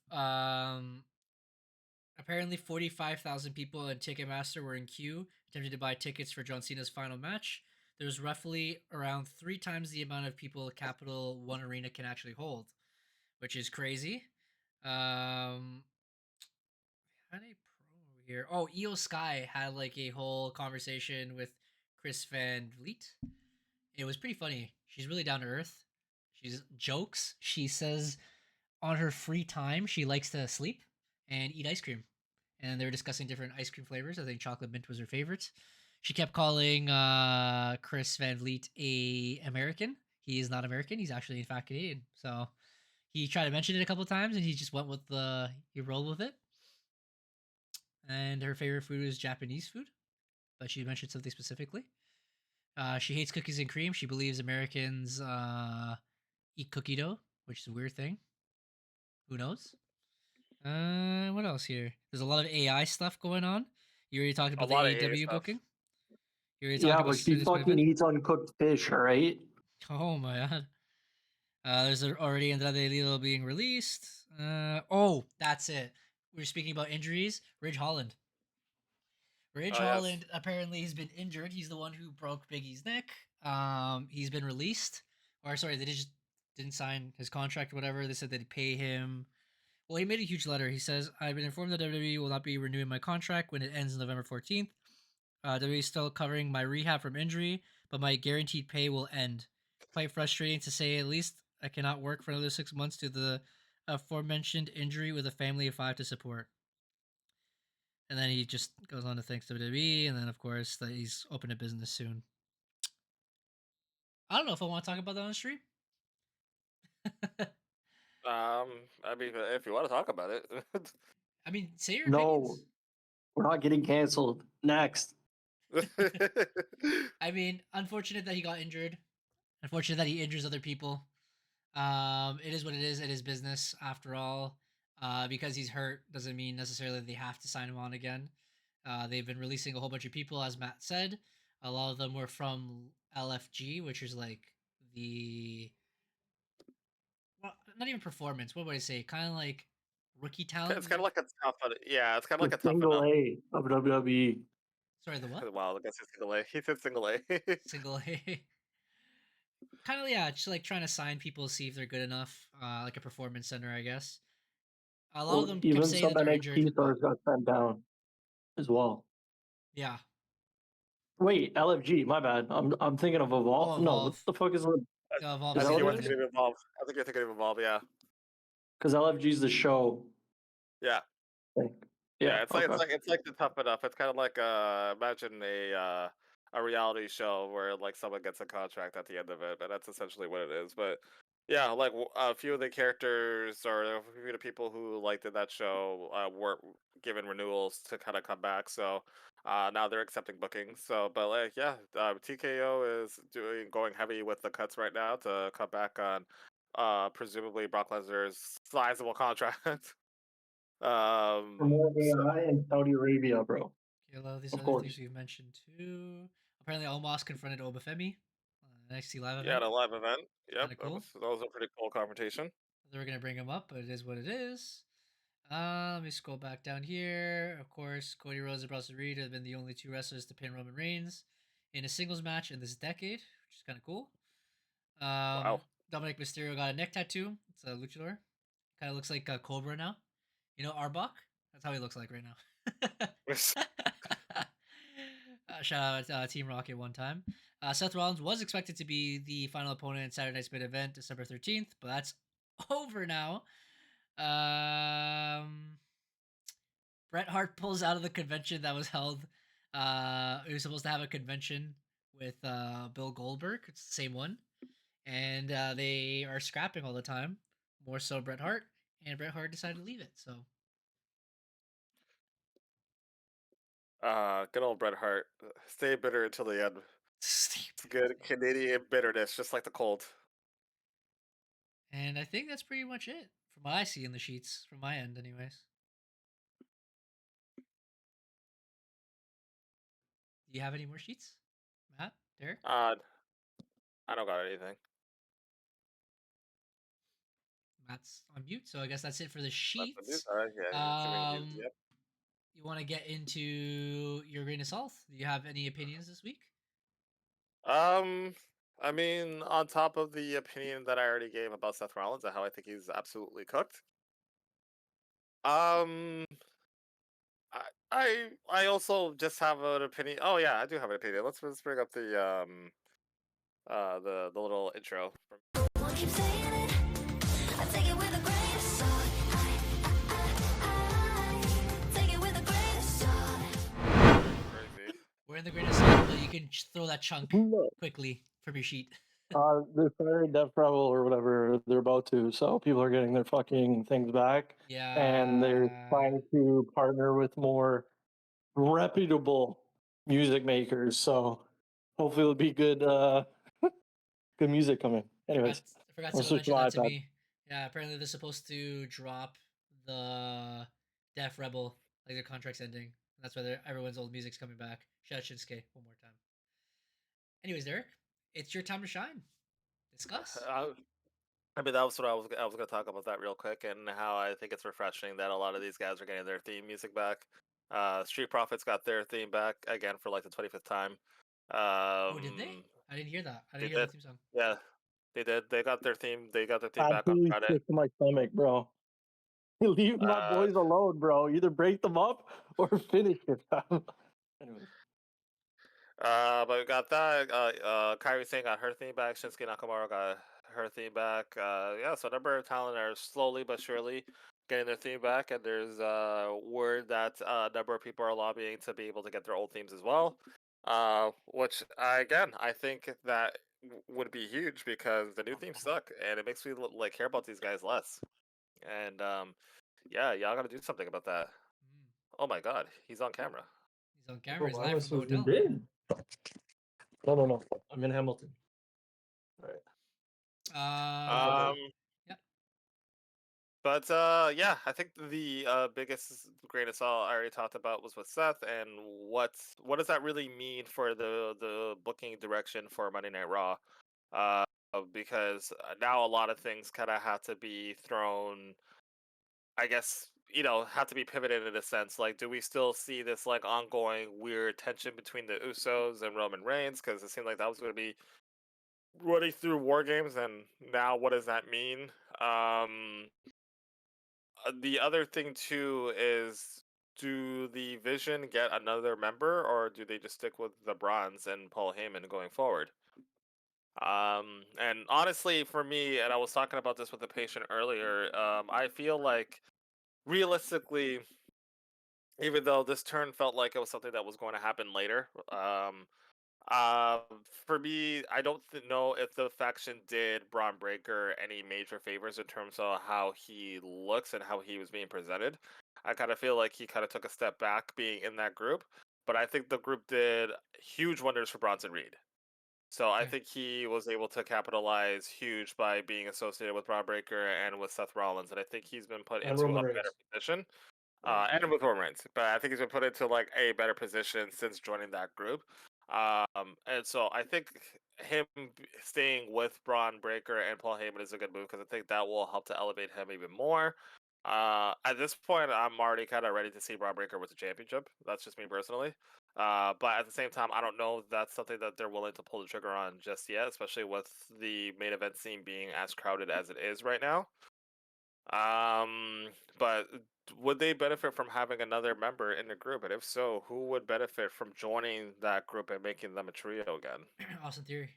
Apparently 45,000 people in Ticketmaster were in queue attempting to buy tickets for John Cena's final match. There's roughly around 3 times the amount of people Capital One Arena can actually hold, which is crazy. Had a promo here. Oh, Io Sky had like a whole conversation with Chris Van Vliet. It was pretty funny. She's really down to earth. She's jokes. She says on her free time she likes to sleep and eat ice cream. And they were discussing different ice cream flavors. I think chocolate mint was her favorite. She kept calling Chris Van Vliet a American. He is not American. He's actually in fact Canadian. So he tried to mention it a couple of times, and he just went with he rolled with it. And her favorite food is Japanese food, but she mentioned something specifically. She hates cookies and cream. She believes Americans eat cookie dough, which is a weird thing. Who knows? What else here? There's a lot of AI stuff going on. You already talked A about the lot of AA AEW stuff. booking. You already Yeah, talked about but she this main fucking event. eats uncooked fish, all right? Oh my god. There's already Andrade Lilo being released. That's it. We were speaking about injuries. Ridge Holland. Ridge Oh yes. Holland apparently has been injured. He's the one who broke Big E's neck. He's been released, or sorry, they just didn't sign his contract or whatever. They said they'd pay him. Well, he made a huge letter. He says, I've been informed that WWE will not be renewing my contract when it ends November 14th. WWE is still covering my rehab from injury, but my guaranteed pay will end. Quite frustrating to say at least. I cannot work for another 6 months due to the aforementioned injury with a family of 5 to support. And then he just goes on to thank WWE, and then, of course, that he's open a business soon. I don't know if I want to talk about that on the stream. I mean, if you want to talk about it. I mean, say your No, opinions. we're not getting canceled. Next. I mean, unfortunate that he got injured. Unfortunate that he injures other people. It is what it is. It is business after all. Because he's hurt doesn't mean necessarily they have to sign him on again. They've been releasing a whole bunch of people, as Matt said. A lot of them were from LFG, which is like the well, not even performance. What would I say? Kind of like rookie talent. It's kind of like a tough, yeah, it's kind of The like a tough single enough. A of WWE. Sorry, the what? Wow, I guess it's single A. He said single A. Single A. Kind of, yeah, just like trying to sign people, see if they're good enough. Like a performance center, I guess. A lot of them kept Even saying some that they're injured. NXT stars got sent down as well. Yeah. Wait, LFG, my bad. I'm thinking of Evolve. Oh, No, what Evolve. the fuck is it? No, Evolve I is Is the think that you other what were it one. is? thinking of Evolve. I think you're thinking of Evolve, yeah. Because LFG's the show. Yeah. Thing. Yeah, Yeah, it's like okay. it's like the tough enough. It's kind of like imagine a reality show where like someone gets a contract at the end of it, but that's essentially what it is. But yeah, like a few of the characters or a few of the people who like did that show weren't given renewals to kind of come back. So now they're accepting bookings. So, but like yeah, TKO is going heavy with the cuts right now to come back on presumably Brock Lesnar's sizable contract. For more So AI in Saudi Arabia, bro. Okay, a lot of these Of other things course. we've mentioned too. Apparently, Omos confronted Obafemi on an NXT live yeah, event. at a live event. Yep, Kind of cool. that was a pretty cool confrontation. They were gonna bring him up, but it is what it is. Let me scroll back down here. Of course, Cody Rhodes and Bronson Reed have been the only 2 wrestlers to pin Roman Reigns in a singles match in this decade, which is kind of cool. Wow. Dominic Mysterio got a neck tattoo. It's a luchador. Kind of looks like Cobra now. You know Arbok? That's how he looks like right now. Shout out Team Rocket one time. Seth Rollins was expected to be the final opponent in Saturday Night's main event, December 13th, but that's over now. Bret Hart pulls out of the convention that was held. He was supposed to have a convention with Bill Goldberg. It's the same one. And they are scrapping all the time. More so Bret Hart. And Bret Hart decided to leave it. So Good old Bret Hart. Stay bitter until the end. It's good Canadian bitterness, just like the cold. And I think that's pretty much it from what I see in the sheets, from my end, anyways. Do you have any more sheets, Matt, Derek? I don't got anything. Matt's on mute, so I guess that's it for the That's the news. sheets. Yeah, assuming yep. You want to get into your grain of salt? Do you have any opinions this week? I mean, on top of the opinion that I already gave about Seth Rollins and how I think he's absolutely cooked. Um, I also just have an opinion. Oh yeah, I do have an opinion. Let's bring up the the little intro. Won't keep saying it. I take it with a grain of salt. I take it with a grain of salt. Crazy. We're in the grain of salt, but you can throw that chunk No. quickly from your sheet. They're firing Death Rebel or whatever they're about to, so people are getting their fucking things back. Yeah. And they're trying to partner with more reputable music makers. So hopefully it'll be good good music coming. Anyways, I forgot I'll to switch mention my that to iPad. me. Yeah, apparently they're supposed to drop the Def Rebel, like their contract's ending. That's why everyone's old music's coming back. Shout out Shinsuke one more time. Anyways, Derek, it's your time to shine. Discuss. I mean, that was what I was going to talk about that real quick, and how I think it's refreshing that a lot of these guys are getting their theme music back. Street Profits got their theme back again for like the 25th time. Oh, did they? I didn't hear that. I didn't hear They the did. theme song. Yeah, They did. They got their theme. They got their theme back on Absolutely Friday. sick to my stomach, bro. Leave my boys alone, bro. Either break them up or finish it. Anyways. But we got that. Kairi Sane got her theme back. Shinsuke Nakamura got her theme back. Yeah, so a number of talent are slowly but surely getting their theme back, and there's word that a number of people are lobbying to be able to get their old themes as well. Which again, I think that would be huge because the new themes suck, and it makes me like care about these guys less. And yeah, y'all got to do something about that. Oh my God, he's on camera. He's on camera. He's Why am I live from the so hotel. zoomed in? No. I'm in Hamilton. All right. Yeah. But yeah, I think the biggest grain of salt I already talked about was with Seth, and what does that really mean for the booking direction for Monday Night Raw? Because now a lot of things kind of have to be thrown. I guess have to be pivoted in a sense. Like, do we still see this like ongoing weird tension between the Usos and Roman Reigns? Because it seemed like that was going to be running through War Games, and now what does that mean? The other thing too is, do the Vision get another member, or do they just stick with the Bronze and Paul Heyman going forward? And honestly, for me, and I was talking about this with the patient earlier, I feel like realistically, even though this turn felt like it was something that was going to happen later, uh, for me, I don't know if the faction did Braun Breaker any major favors in terms of how he looks and how he was being presented. I kind of feel like he kind of took a step back being in that group, but I think the group did huge wonders for Bronson Reed. So I Okay. think he was able to capitalize huge by being associated with Braun Breaker and with Seth Rollins, and I think he's been put And into Roman a Reigns. better position. Yeah. And with Roman Reigns, but I think he's been put into like a better position since joining that group. And so I think him staying with Braun Breaker and Paul Heyman is a good move because I think that will help to elevate him even more. At this point, I'm already kind of ready to see Braun Breaker with the championship. That's just me personally. But at the same time, I don't know if that's something that they're willing to pull the trigger on just yet, especially with the main event scene being as crowded as it is right now. But would they benefit from having another member in the group? And if so, who would benefit from joining that group and making them a trio again? Austin Theory.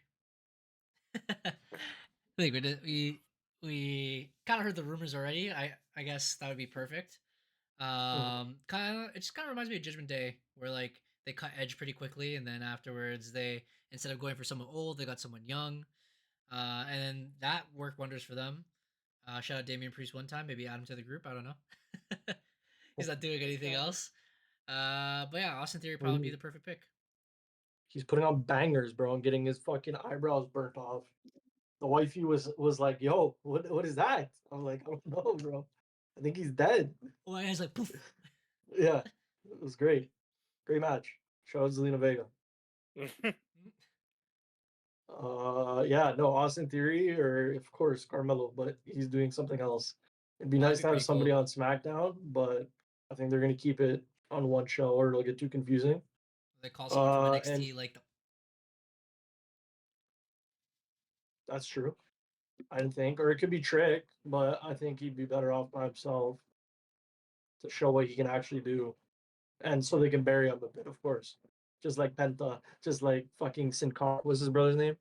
I think we kind of heard the rumors already. I guess that would be perfect. It just kind of reminds me of Judgment Day, where like they cut Edge pretty quickly, and then afterwards they, instead of going for someone old, they got someone young, and then that worked wonders for them. Shout out Damian Priest one time, maybe add him to the group. I don't know. He's not doing anything else. But yeah, Austin Theory would probably be the perfect pick. He's putting on bangers, bro, and getting his fucking eyebrows burnt off. The wifey was like, "Yo, what is that?" I'm like, "I don't know, bro. I think he's dead." Oh, and it's like poof. Yeah, it was great. Great match. Shout out Zelina Vega. Yeah, no, Austin Theory or of course Carmelo, but he's doing something else. It'd be That'd nice be to have pretty somebody cool. on SmackDown, but I think they're gonna keep it on one show or it'll get too confusing. They call someone from And NXT like that's true. I didn't think, or it could be Trick, but I think he'd be better off by himself to show what he can actually do, and so they can bury him a bit, of course. Just like Penta, just like fucking Sin Cara. What's his brother's name?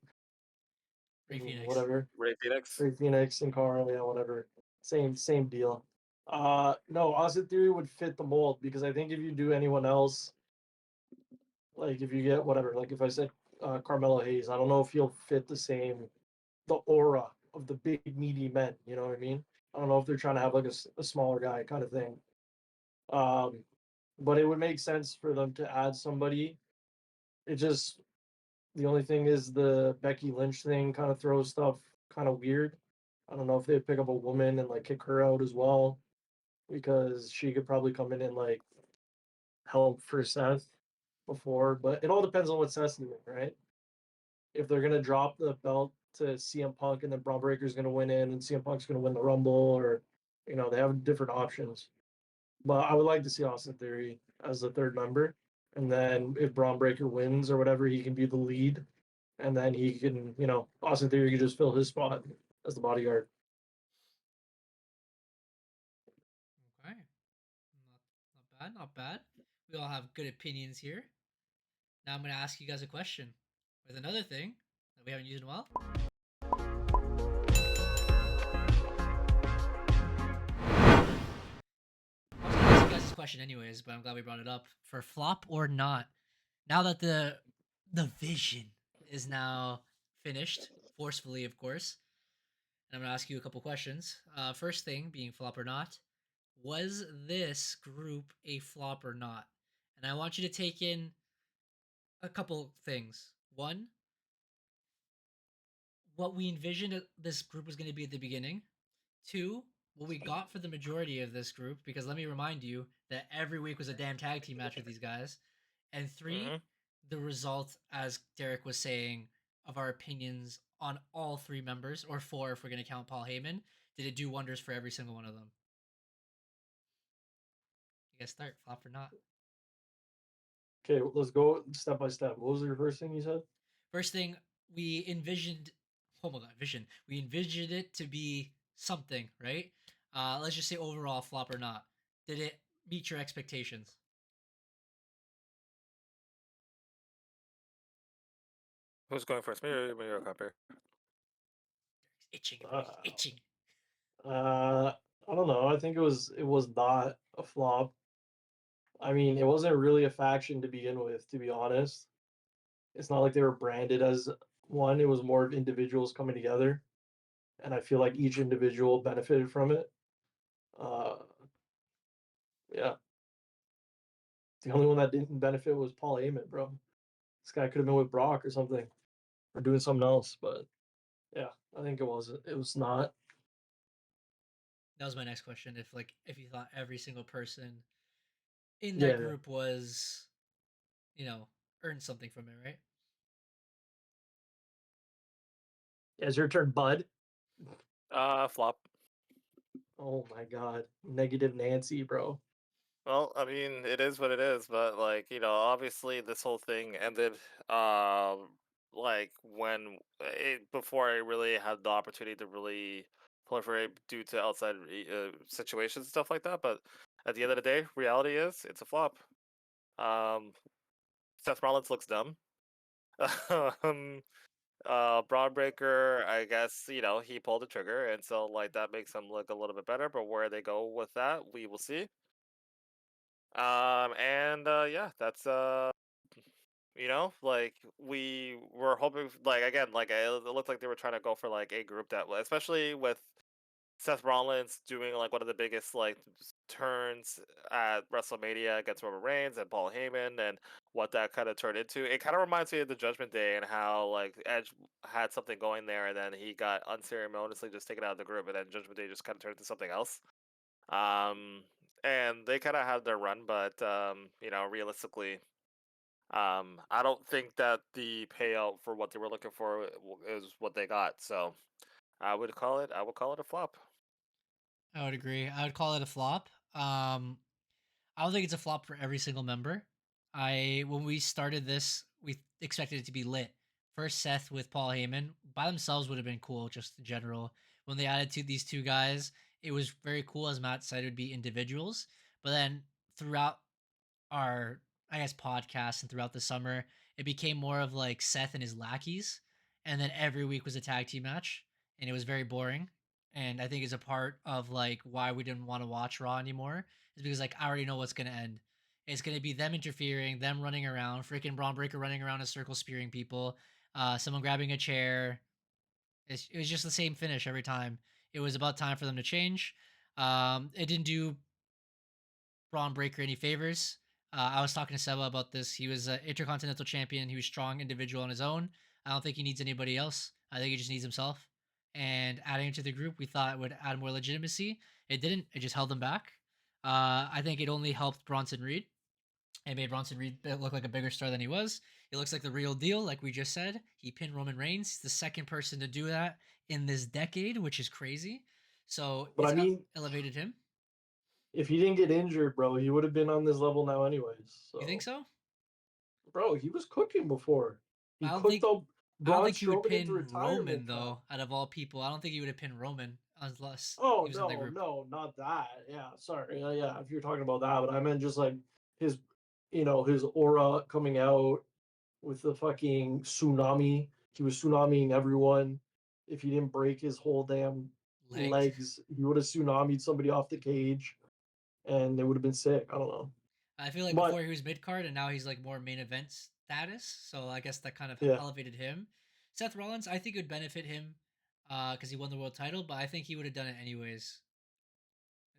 Ray Phoenix. Whatever. Ray Phoenix. Ray Phoenix, Sin Cara, yeah, whatever. Same deal. No, Austin Theory would fit the mold because I think if you do anyone else, like if you get whatever, like if I said Carmelo Hayes, I don't know if he'll fit the aura of the big meaty men. You know what I mean? I don't know if they're trying to have like a smaller guy kind of thing. But it would make sense for them to add somebody. It just, the only thing is the Becky Lynch thing kind of throws stuff kind of weird. I don't know if they pick up a woman and like kick her out as well, because she could probably come in and like help for Seth before. But it all depends on what Seth's doing, right? If they're gonna drop the belt to CM Punk and then Braun Breaker's gonna win in and CM Punk's gonna win the Rumble, or they have different options. But I would like to see Austin Theory as the third member. And then if Braun Breaker wins or whatever, he can be the lead. and then he can, Austin Theory could just fill his spot as the bodyguard. Okay. Not bad, not bad. We all have good opinions here. Now I'm going to ask you guys a question with another thing that we haven't used in a while. I was going to ask you guys this question anyways, but I'm glad we brought it up. For flop or not, now that the vision is now finished, forcefully, of course, and I'm going to ask you a couple questions. First thing being flop or not, was this group a flop or not? And I want you to take in a couple things. One, what we envisioned this group was going to be at the beginning. Two, what we got for the majority of this group, because let me remind you that every week was a damn tag team match with these guys. And three, the result, as Derek was saying, of our opinions on all three members, or four if we're going to count Paul Heyman. Did it do wonders for every single one of them? You guys start, flop or not? Okay, let's go step by step. What was your first thing you said? First thing, we envisioned, oh my god, vision. We envisioned it to be something, right? Let's just say overall flop or not. Did it meet your expectations? Who's going first? Me or Compare? Itching, Uh, itching. I don't know. I think it was not a flop. I mean, it wasn't really a faction to begin with, to be honest. It's not like they were branded as one. It was more of individuals coming together, and I feel like each individual benefited from it. Yeah. The only one that didn't benefit was Paul Heyman, bro. This guy could have been with Brock or something, or doing something else. But yeah, I think it was. It was not. That was my next question. If you thought every single person in that Yeah. group was, earned something from it, right? Yeah, it's your turn, bud. Flop. Oh my god, negative Nancy, bro. Well, I mean, it is what it is, but obviously this whole thing ended, like when before I really had the opportunity to really proliferate due to outside situations and stuff like that. But at the end of the day, reality is it's a flop. Um, Seth Rollins looks dumb. um, Braun Breaker, I guess he pulled the trigger, and so like that makes him look a little bit better. But where they go with that, we will see. And yeah, that's like we were hoping, like again, like it looked like they were trying to go for like a group that, especially with Seth Rollins doing like one of the biggest like turns at WrestleMania against Roman Reigns and Paul Heyman, and what that kind of turned into. It kind of reminds me of the Judgment Day and how like Edge had something going there, and then he got unceremoniously just taken out of the group, and then Judgment Day just kind of turned into something else. And they kind of had their run, but realistically, I don't think that the payout for what they were looking for is what they got. So I would call it a flop. I would agree. I would call it a flop. I don't think it's a flop for every single member. When we started this, we expected it to be lit. First, Seth with Paul Heyman by themselves would have been cool, just in general. When they added to these two guys, it was very cool. As Matt said, it would be individuals. But then throughout our, I guess, podcast and throughout the summer, it became more of like Seth and his lackeys, and then every week was a tag team match, and it was very boring. And I think is a part of like why we didn't want to watch Raw anymore is because like I already know what's gonna end. It's gonna be them interfering, them running around, freaking Braun Breaker running around in a circle, spearing people, someone grabbing a chair. It was just the same finish every time. It was about time for them to change. It didn't do Braun Breaker any favors. I was talking to Seba about this. He was an intercontinental champion. He was strong individual on his own. I don't think he needs anybody else. I think he just needs himself. And adding him to the group, we thought it would add more legitimacy. It didn't. It just held him back. I think it only helped Bronson Reed. It made Bronson Reed look like a bigger star than he was. He looks like the real deal, like we just said. He pinned Roman Reigns. He's the second person to do that in this decade, which is crazy. So But it's I mean, elevated him. if he didn't get injured, bro, he would have been on this level now, anyways. So. You think so? Bro, he was cooking before. He I don't cooked think. I don't Braun think he would Strowman into pin Roman retirement, fam. though. Out of all people, I don't think he would have pinned Roman unless Oh he was in the group. no, not that. Yeah, sorry. Yeah, if you're talking about that, but I meant just like his, his aura coming out with the fucking tsunami. He was tsunamiing everyone. If he didn't break his whole damn Leg. legs, he would have tsunamied somebody off the cage, and they would have been sick. I don't know. I feel like But before he was mid card, and now he's like more main event status. So I guess that kind of yeah, elevated him. Seth Rollins, I think it would benefit him, because he won the world title. But I think he would have done it anyways.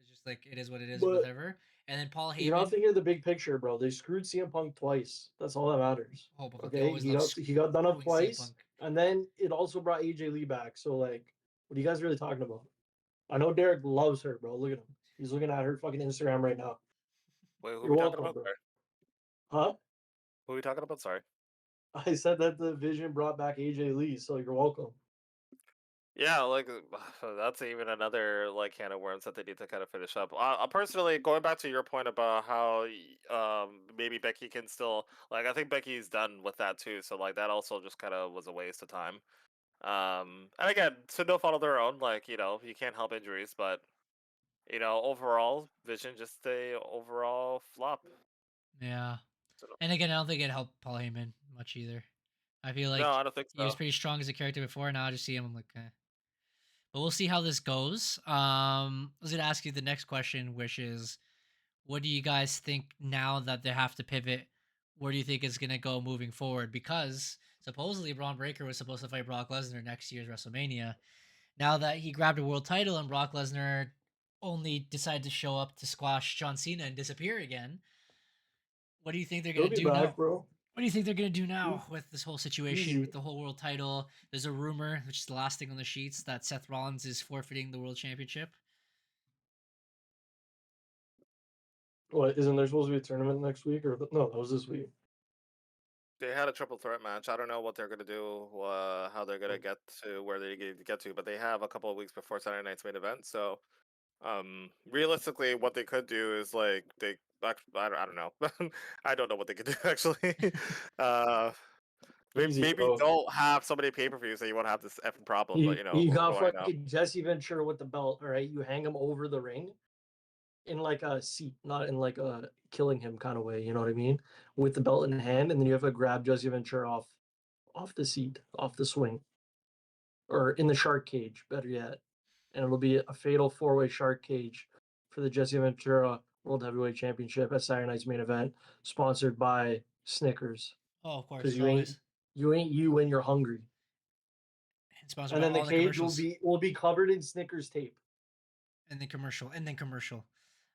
It's just like it is what it is, but whatever. And then Paul you're not Heyman. thinking of the big picture, bro. They screwed CM Punk twice. That's all that matters. Oh, but they Okay, always he love got done up screwing CM twice, Punk. and then it also brought AJ Lee back. So like, what are you guys really talking about? I know Derek loves her, bro. Look at him. He's looking at her fucking Instagram right now. Wait, who are You're we talking welcome, about? bro. Sorry. Huh? Who are we talking about? Sorry. I said that the Vision brought back AJ Lee, so you're welcome. Yeah, like that's even another like can of worms that they need to kind of finish up. Personally, going back to your point about how maybe Becky can still like, I think Becky's done with that too. So like that also just kind of was a waste of time. And again, to no fault of their own, like you can't help injuries, but overall, Vision just a overall flop. Yeah. So, And again, I don't think it helped Paul Heyman much either. I feel like no, I don't think he was so. pretty strong as a character before. Now I just see him, I'm like, eh. But we'll see how this goes. I was gonna ask you the next question, which is, what do you guys think now that they have to pivot? Where do you think it's gonna go moving forward? Because supposedly Braun Breaker was supposed to fight Brock Lesnar next year's WrestleMania. Now that he grabbed a world title and Brock Lesnar only decided to show up to squash John Cena and disappear again, what do you think they're He'll gonna be do now? back, bro. What do you think they're gonna do now with this whole situation, Easy. with the whole world title? There's a rumor, which is the last thing on the sheets, that Seth Rollins is forfeiting the world championship. What, isn't there supposed to be a tournament next week? Or no, that was this week. They had a triple threat match. I don't know what they're gonna do, how they're gonna get to where they need to get to, but they have a couple of weeks before Saturday night's main event. So, realistically, what they could do is like I don't know. I don't know what they could do actually. uh, Easy, maybe bro. don't have so many pay-per-views that you won't have this effing problem. But You what got do I know? fucking Jesse Ventura with the belt, all right? You hang him over the ring in like a seat, not in like a killing him kind of way, you know what I mean? With the belt in hand, and then you have to grab Jesse Ventura off the seat, off the swing, or in the shark cage, better yet. And it'll be a fatal four-way shark cage for the Jesse Ventura World Heavyweight Championship at Saturday night's main event, sponsored by Snickers. Oh, of course, Because as always. you ain't you when you're hungry. And sponsored And by then the all the cage will commercials. be covered in Snickers tape. And then commercial. And then commercial.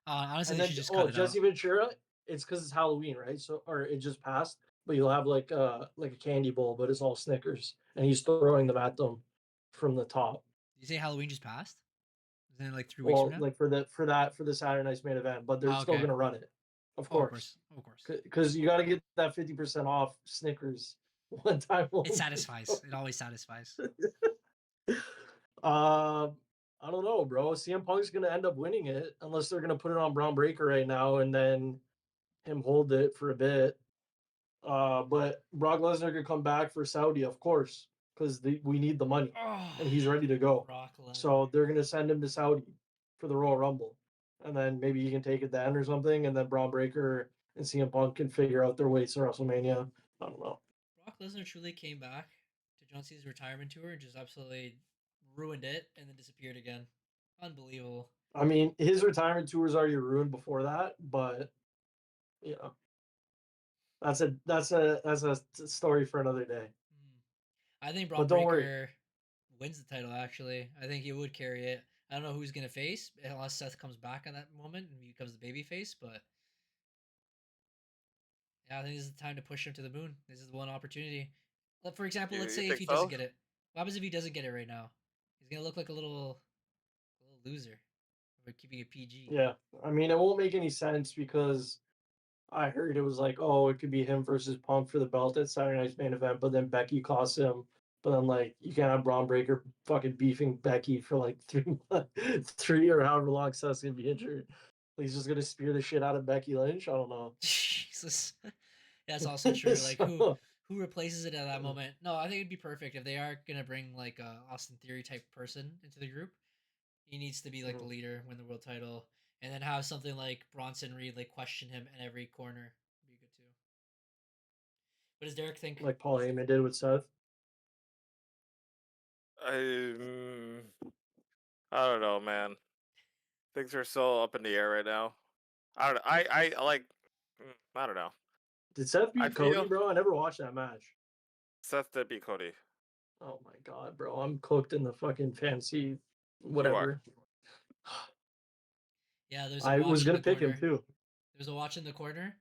Honestly, And they then should just cut it Jesse out. Ventura, it's because it's Halloween, right? So or it just passed, but you'll have like a candy bowl, but it's all Snickers, and he's throwing them at them from the top. Did you say Halloween just passed? Isn't it like 3 weeks from Well, now? like for the Saturday night's main event, but they're still Okay. gonna run it, of Oh, of course, course. Of course. because you got to get that 50% off Snickers one time. It satisfies. It always satisfies. I don't know, bro. CM Punk's gonna end up winning it unless they're gonna put it on Braun Breaker right now and then him hold it for a bit. But Brock Lesnar could come back for Saudi, of course, because we need the money Oh, and he's ready to go. Brock Lesnar. So they're gonna send him to Saudi for the Royal Rumble, and then maybe he can take it then or something, and then Braun Breaker and CM Punk can figure out their ways to WrestleMania. I don't know. Brock Lesnar truly came back to John Cena's retirement tour and just absolutely ruined it and then disappeared again. Unbelievable. I mean, his retirement tour is already ruined before that, but you know, that's a story for another day. I think Braun But don't worry. Breaker wins the title, actually. I think he would carry it. I don't know who he's going to face unless Seth comes back at that moment and he becomes the babyface, but yeah, I think this is the time to push him to the moon. This is the one opportunity. For example, let's You say if think he so? doesn't get it. What happens if he doesn't get it right now? He's going to look like a little loser. We're keeping it PG. Yeah, I mean, it won't make any sense because I heard it was like, oh, it could be him versus Punk for the belt at Saturday night's main event, but then Becky costs him. But then, like, you can't have Braun Breaker fucking beefing Becky for like 3 or however long Seth's gonna be injured. He's just gonna spear the shit out of Becky Lynch. I don't know. Jesus. That's also true. Like, So- who replaces it at that moment. No, I think it'd be perfect if they are gonna bring like a Austin Theory type person into the group. He needs to be like the leader, win the world title, and then have something like Bronson Reed like question him in every corner. Would be good too. What does Derek think? Like Paul Heyman did with Seth. I don't know, man. Things are so up in the air right now. I don't. I like. I don't know. Did Seth I beat Cody, feel bro? I never watched that match. Seth did beat Cody. Oh my god, bro! I'm cooked in the fucking fancy, You are. whatever. Yeah, there's a I watch was in gonna the pick him corner. too. There's a watch in the corner,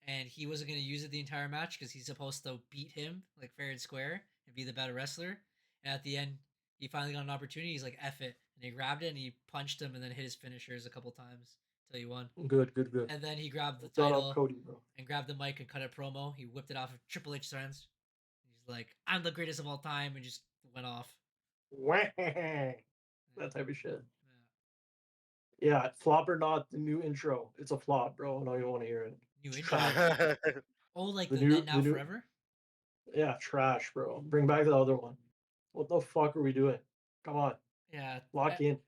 and he wasn't gonna use it the entire match because he's supposed to beat him like fair and square and be the better wrestler. And at the end, he finally got an opportunity. He's like, "F it," and he grabbed it and he punched him and then hit his finishers a couple times until he won. Good, good, good. And then he grabbed the Done up title Cody, bro. and grabbed the mic and cut a promo. He whipped it off of Triple H's hands. He's like, "I'm the greatest of all time," and just went off. That type of shit. Yeah, flop or not, the new intro. It's a flop, bro. I know you don't want to hear it. New It's intro. trash. Oh, like The the new- Then Now the new- Forever? Yeah, trash, bro. Bring back the other one. What the fuck are we doing? Come on, Yeah. lock in.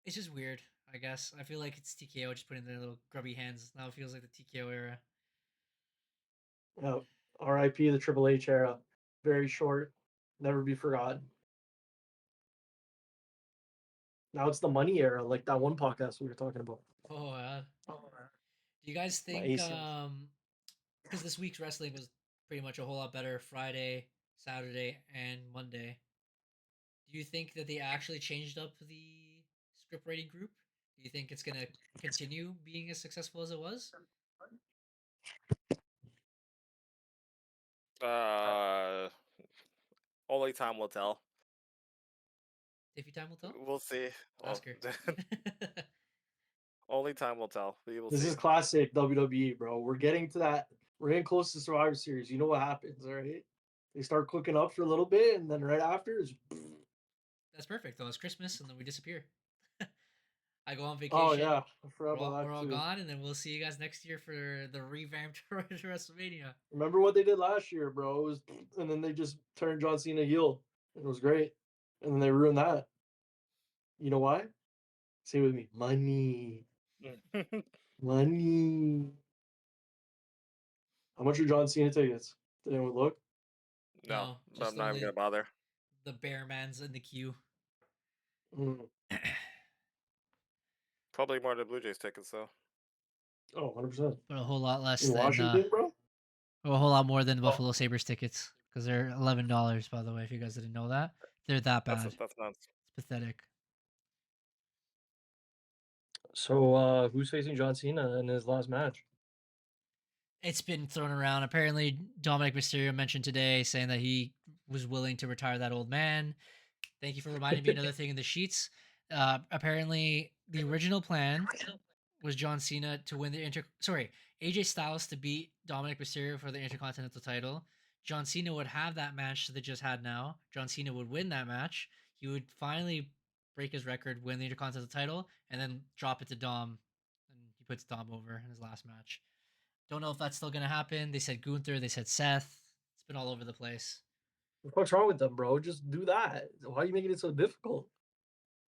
It's just weird, I guess. I feel like it's TKO just putting their little grubby hands. Now it feels like the TKO era. Yeah, R.I.P. the Triple H era. Very short, never be forgotten. Now it's the money era, like that one podcast we were talking about. Oh, yeah. Do you guys My think, ACL. because this week's wrestling was pretty much a whole lot better Friday, Saturday, and Monday. Do you think that they actually changed up the script writing group? Do you think it's going to continue being as successful as it was? Only time will tell. If time will tell? We'll see. Ask her. Only time will tell. We will This see. is classic WWE, bro. We're getting to that. We're getting close to Survivor Series. You know what happens, all right? They start cooking up for a little bit, and then right after is. That's perfect, though. It's Christmas, and then we disappear. I go on vacation. Oh yeah, I forgot We're about that all too. gone, and then we'll see you guys next year for the revamped Road to WrestleMania. Remember what they did last year, bro? It was, and then they just turned John Cena heel. It was great, and then they ruined that. You know why? Say it with me, money, money. How much are John Cena tickets? Did anyone look? No, but just I'm not even only gonna bother. the bear man's in the queue. Mm. Probably more than Blue Jays tickets though. Oh, 100%. But a whole lot less In than Washington, bro? a whole lot more than Oh. Buffalo Sabres tickets because they're $11. By the way, if you guys didn't know that, they're that bad. That's nuts. It's pathetic. So, who's facing John Cena in his last match? It's been thrown around. Apparently, Dominic Mysterio mentioned today saying that he was willing to retire that old man. Thank you for reminding me another thing in the sheets. Apparently, the original plan was John Cena to win the AJ Styles to beat Dominic Mysterio for the Intercontinental title. John Cena would have that match that they just had now. John Cena would win that match. He would finally break his record, win the Intercontinental title, and then drop it to Dom. And he puts Dom over in his last match. Don't know if that's still gonna happen. They said Gunther, they said Seth. It's been all over the place. What's wrong with them, bro? Just do that. Why are you making it so difficult?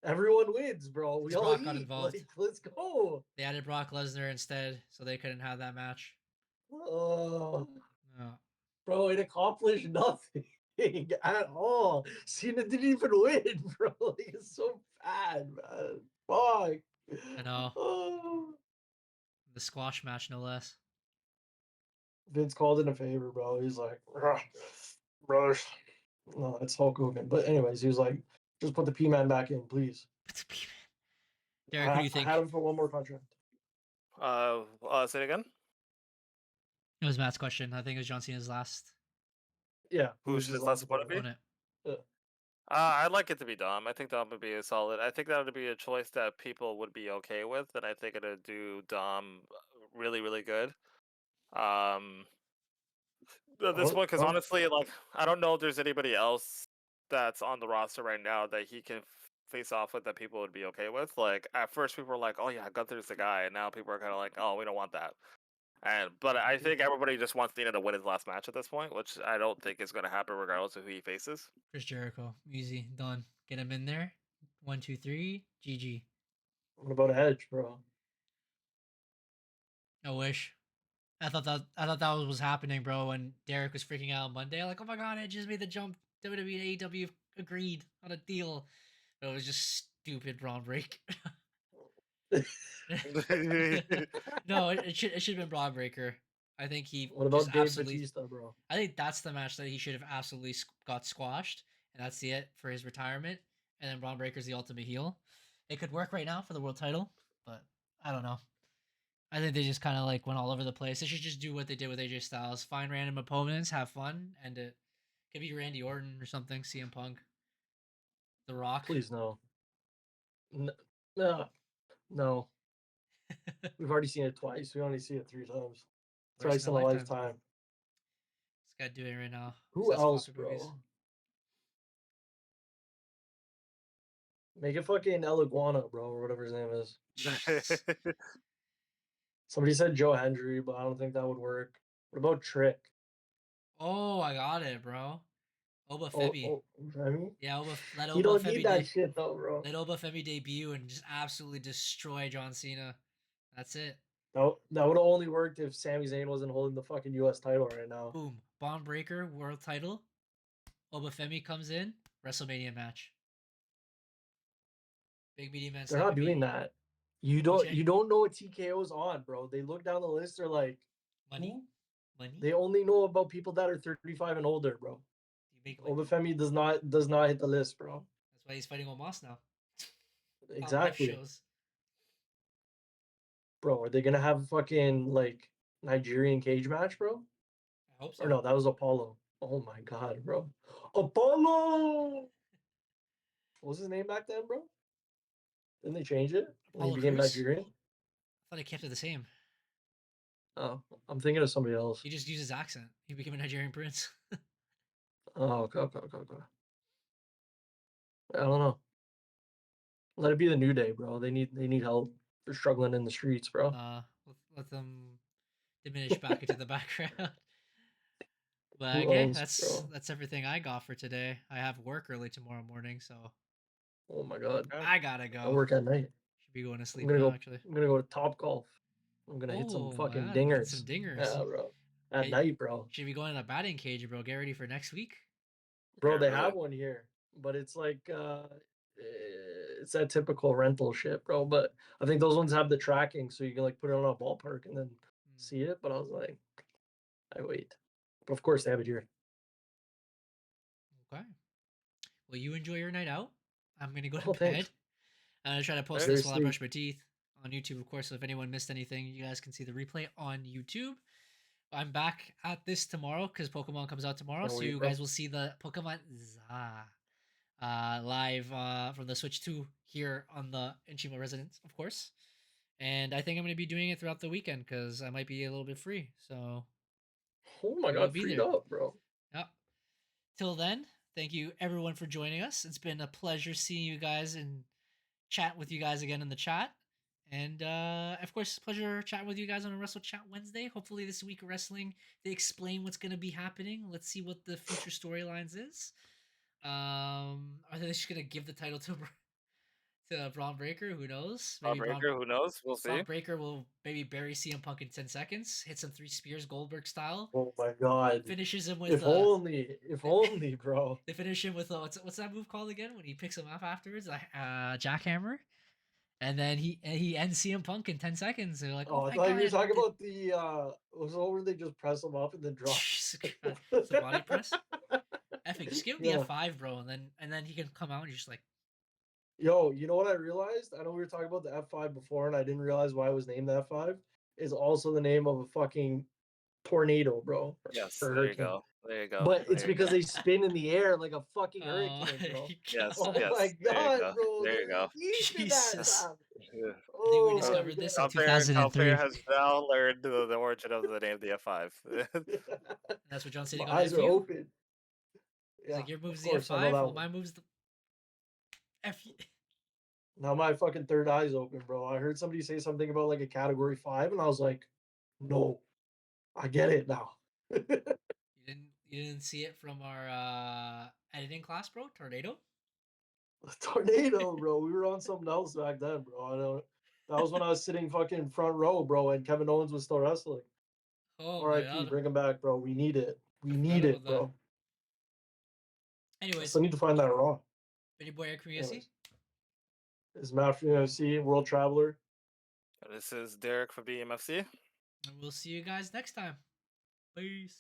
Everyone wins, bro. We all Brock got eat. involved. Like, let's go. They added Brock Lesnar instead, so they couldn't have that match. Oh, No. bro, it accomplished nothing at all. Cena didn't even win, bro. Like, it's so bad, man. Fuck. I know. Oh. The squash match, no less. Vince called in a favor, bro. He's like, bro. No, it's Hulk Hogan. But anyways, he was like, just put the P-Man back in, please. Derek, what do you think? I had him for one more contract. Say it again. It was Matt's question. I think it was John Cena's last Yeah. Who should his last opponent be? opponent. I'd like it to be Dom. I think Dom would be a solid. I think that would be a choice that people would be okay with, and I think it'd do Dom really, really good. At this point, because honestly, like, I don't know if there's anybody else that's on the roster right now that he can face off with that people would be okay with. Like, at first, people were like, "Oh yeah, Gunther's the guy," and now people are kind of like, "Oh, we don't want that." But I think everybody just wants Cena to win his last match at this point, which I don't think is going to happen regardless of who he faces. Chris Jericho, easy, done. Get him in there. 1, 2, 3, GG. What about Edge, bro? I wish. I thought that was what was happening, bro. When Derek was freaking out on Monday, like, oh my god, Edge just made the jump. WWE and AEW agreed on a deal. But it was just stupid Braun break. No, it should have been Braun Breaker. I think he. What about just Dave absolutely, Batista, bro? I think that's the match that he should have absolutely got squashed, and that's it for his retirement. And then Braun Breaker's the ultimate heel. It could work right now for the world title, but I don't know. I think they just kind of like went all over the place. They should just do what they did with AJ Styles: find random opponents, have fun, and it could be Randy Orton or something. CM Punk, The Rock. Please no. No. We've already seen it twice. We only see it 3 times. Twice in a lifetime. This guy doing it right now. Who else, bro? Make it fucking El Iguana, bro, or whatever his name is. Somebody said Joe Hendry, but I don't think that would work. What about Trick? Oh, I got it, bro. Oba Femi. Femi? Yeah, let He Oba don't Femi need that shit though, bro. let Oba Femi debut and just absolutely destroy John Cena. That's it. That would have only worked if Sami Zayn wasn't holding the fucking US title right now. Boom. Braun Breaker, world title. Oba Femi comes in, WrestleMania match. Big media man. They're not doing that. You don't know what TKO's on, bro. They look down the list, they're like, money. They only know about people that are 35 and older, bro. Oba Femi does not hit the list, bro. That's why he's fighting Omos now. Exactly. Bro, are they gonna have a fucking like Nigerian cage match, bro? I hope so. Or no, that was Apollo. Oh my god, bro. Apollo! What was his name back then, bro? Didn't they change it when he became Nigerian? I thought he kept it the same. Oh, I'm thinking of somebody else. He just used his accent. He became a Nigerian prince. Oh, okay. I don't know. Let it be the New Day, bro. They need help. They're struggling in the streets, bro. Let them diminish back into the background. But Who okay, else, that's everything I got for today. I have work early tomorrow morning, so. Oh my god. I gotta go. I work at night. Should be going to sleep now, actually. I'm gonna go to Top Golf. I'm gonna hit some fucking dingers. Some dingers. Yeah, bro. At night, bro. Should be going to a batting cage, bro. Get ready for next week. Bro, they have one here, but it's like it's that typical rental shit, bro. But I think those ones have the tracking, so you can like put it on a ballpark and then see it. But I was like, I wait. But of course, they have it here. Okay. Well, you enjoy your night out. I'm gonna go to bed. Thanks. I'm gonna try to post this while I brush my teeth on YouTube, of course. So if anyone missed anything, you guys can see the replay on YouTube. I'm back at this tomorrow because Pokemon comes out tomorrow, so you guys will see the Pokemon live from the Switch 2 here on the Inchima residence, of course. And I think I'm going to be doing it throughout the weekend because I might be a little bit free. So, oh my god, freed up, bro. Yep. Till then, thank you everyone for joining us. It's been a pleasure seeing you guys and chat with you guys again in the chat. And of course, pleasure chatting with you guys on a Wrestle Chat Wednesday. Hopefully this week of wrestling, they explain what's going to be happening. Let's see what the future storylines is. Are they just going to give the title to Braun Breaker? Who knows? Maybe Braun Breaker, who knows? We'll see. Braun Breaker will maybe bury CM Punk in 10 seconds, hit some 3 spears Goldberg style. Oh my god. Finishes him with if only, bro. They finish him with what's that move called again when he picks him up afterwards? Jackhammer. And then he ends CM Punk in 10 seconds. They're like, I thought you were talking about the was it where they just press him up and then drop. It's the body press. Effing, just give him the F5, bro, and then he can come out and just like. Yo, you know what I realized? I know we were talking about the F5 before, and I didn't realize why it was named the F5. Is also the name of a fucking tornado, bro. Yes, there you go. There you go. But it's because they spin in the air like a fucking hurricane, bro. Yes. Oh my god, bro. There you go. Jesus. Oh, I think we discovered this in 2003. Compare has now learned the origin of the name of the F5. That's what John Cena got. My eyes are open. Yeah, like your move's the F5, well, my move's the F. Now my fucking third eye's open, bro. I heard somebody say something about like a category 5, and I was like, no. I get it now. You didn't see it from our editing class, bro? Tornado? Tornado, bro. We were on something else back then, bro. I don't. That was when I was sitting fucking front row, bro, and Kevin Owens was still wrestling. Oh my R.I.P. god. Bring him back, bro. We need it. We I need forgot it, about that. bro. I Anyways, still need to find that Raw. Benny Boy Eric from UFC. Anyways. Is Matt from UFC, World Traveler. This is Derek from the EMFC. And we'll see you guys next time. Peace.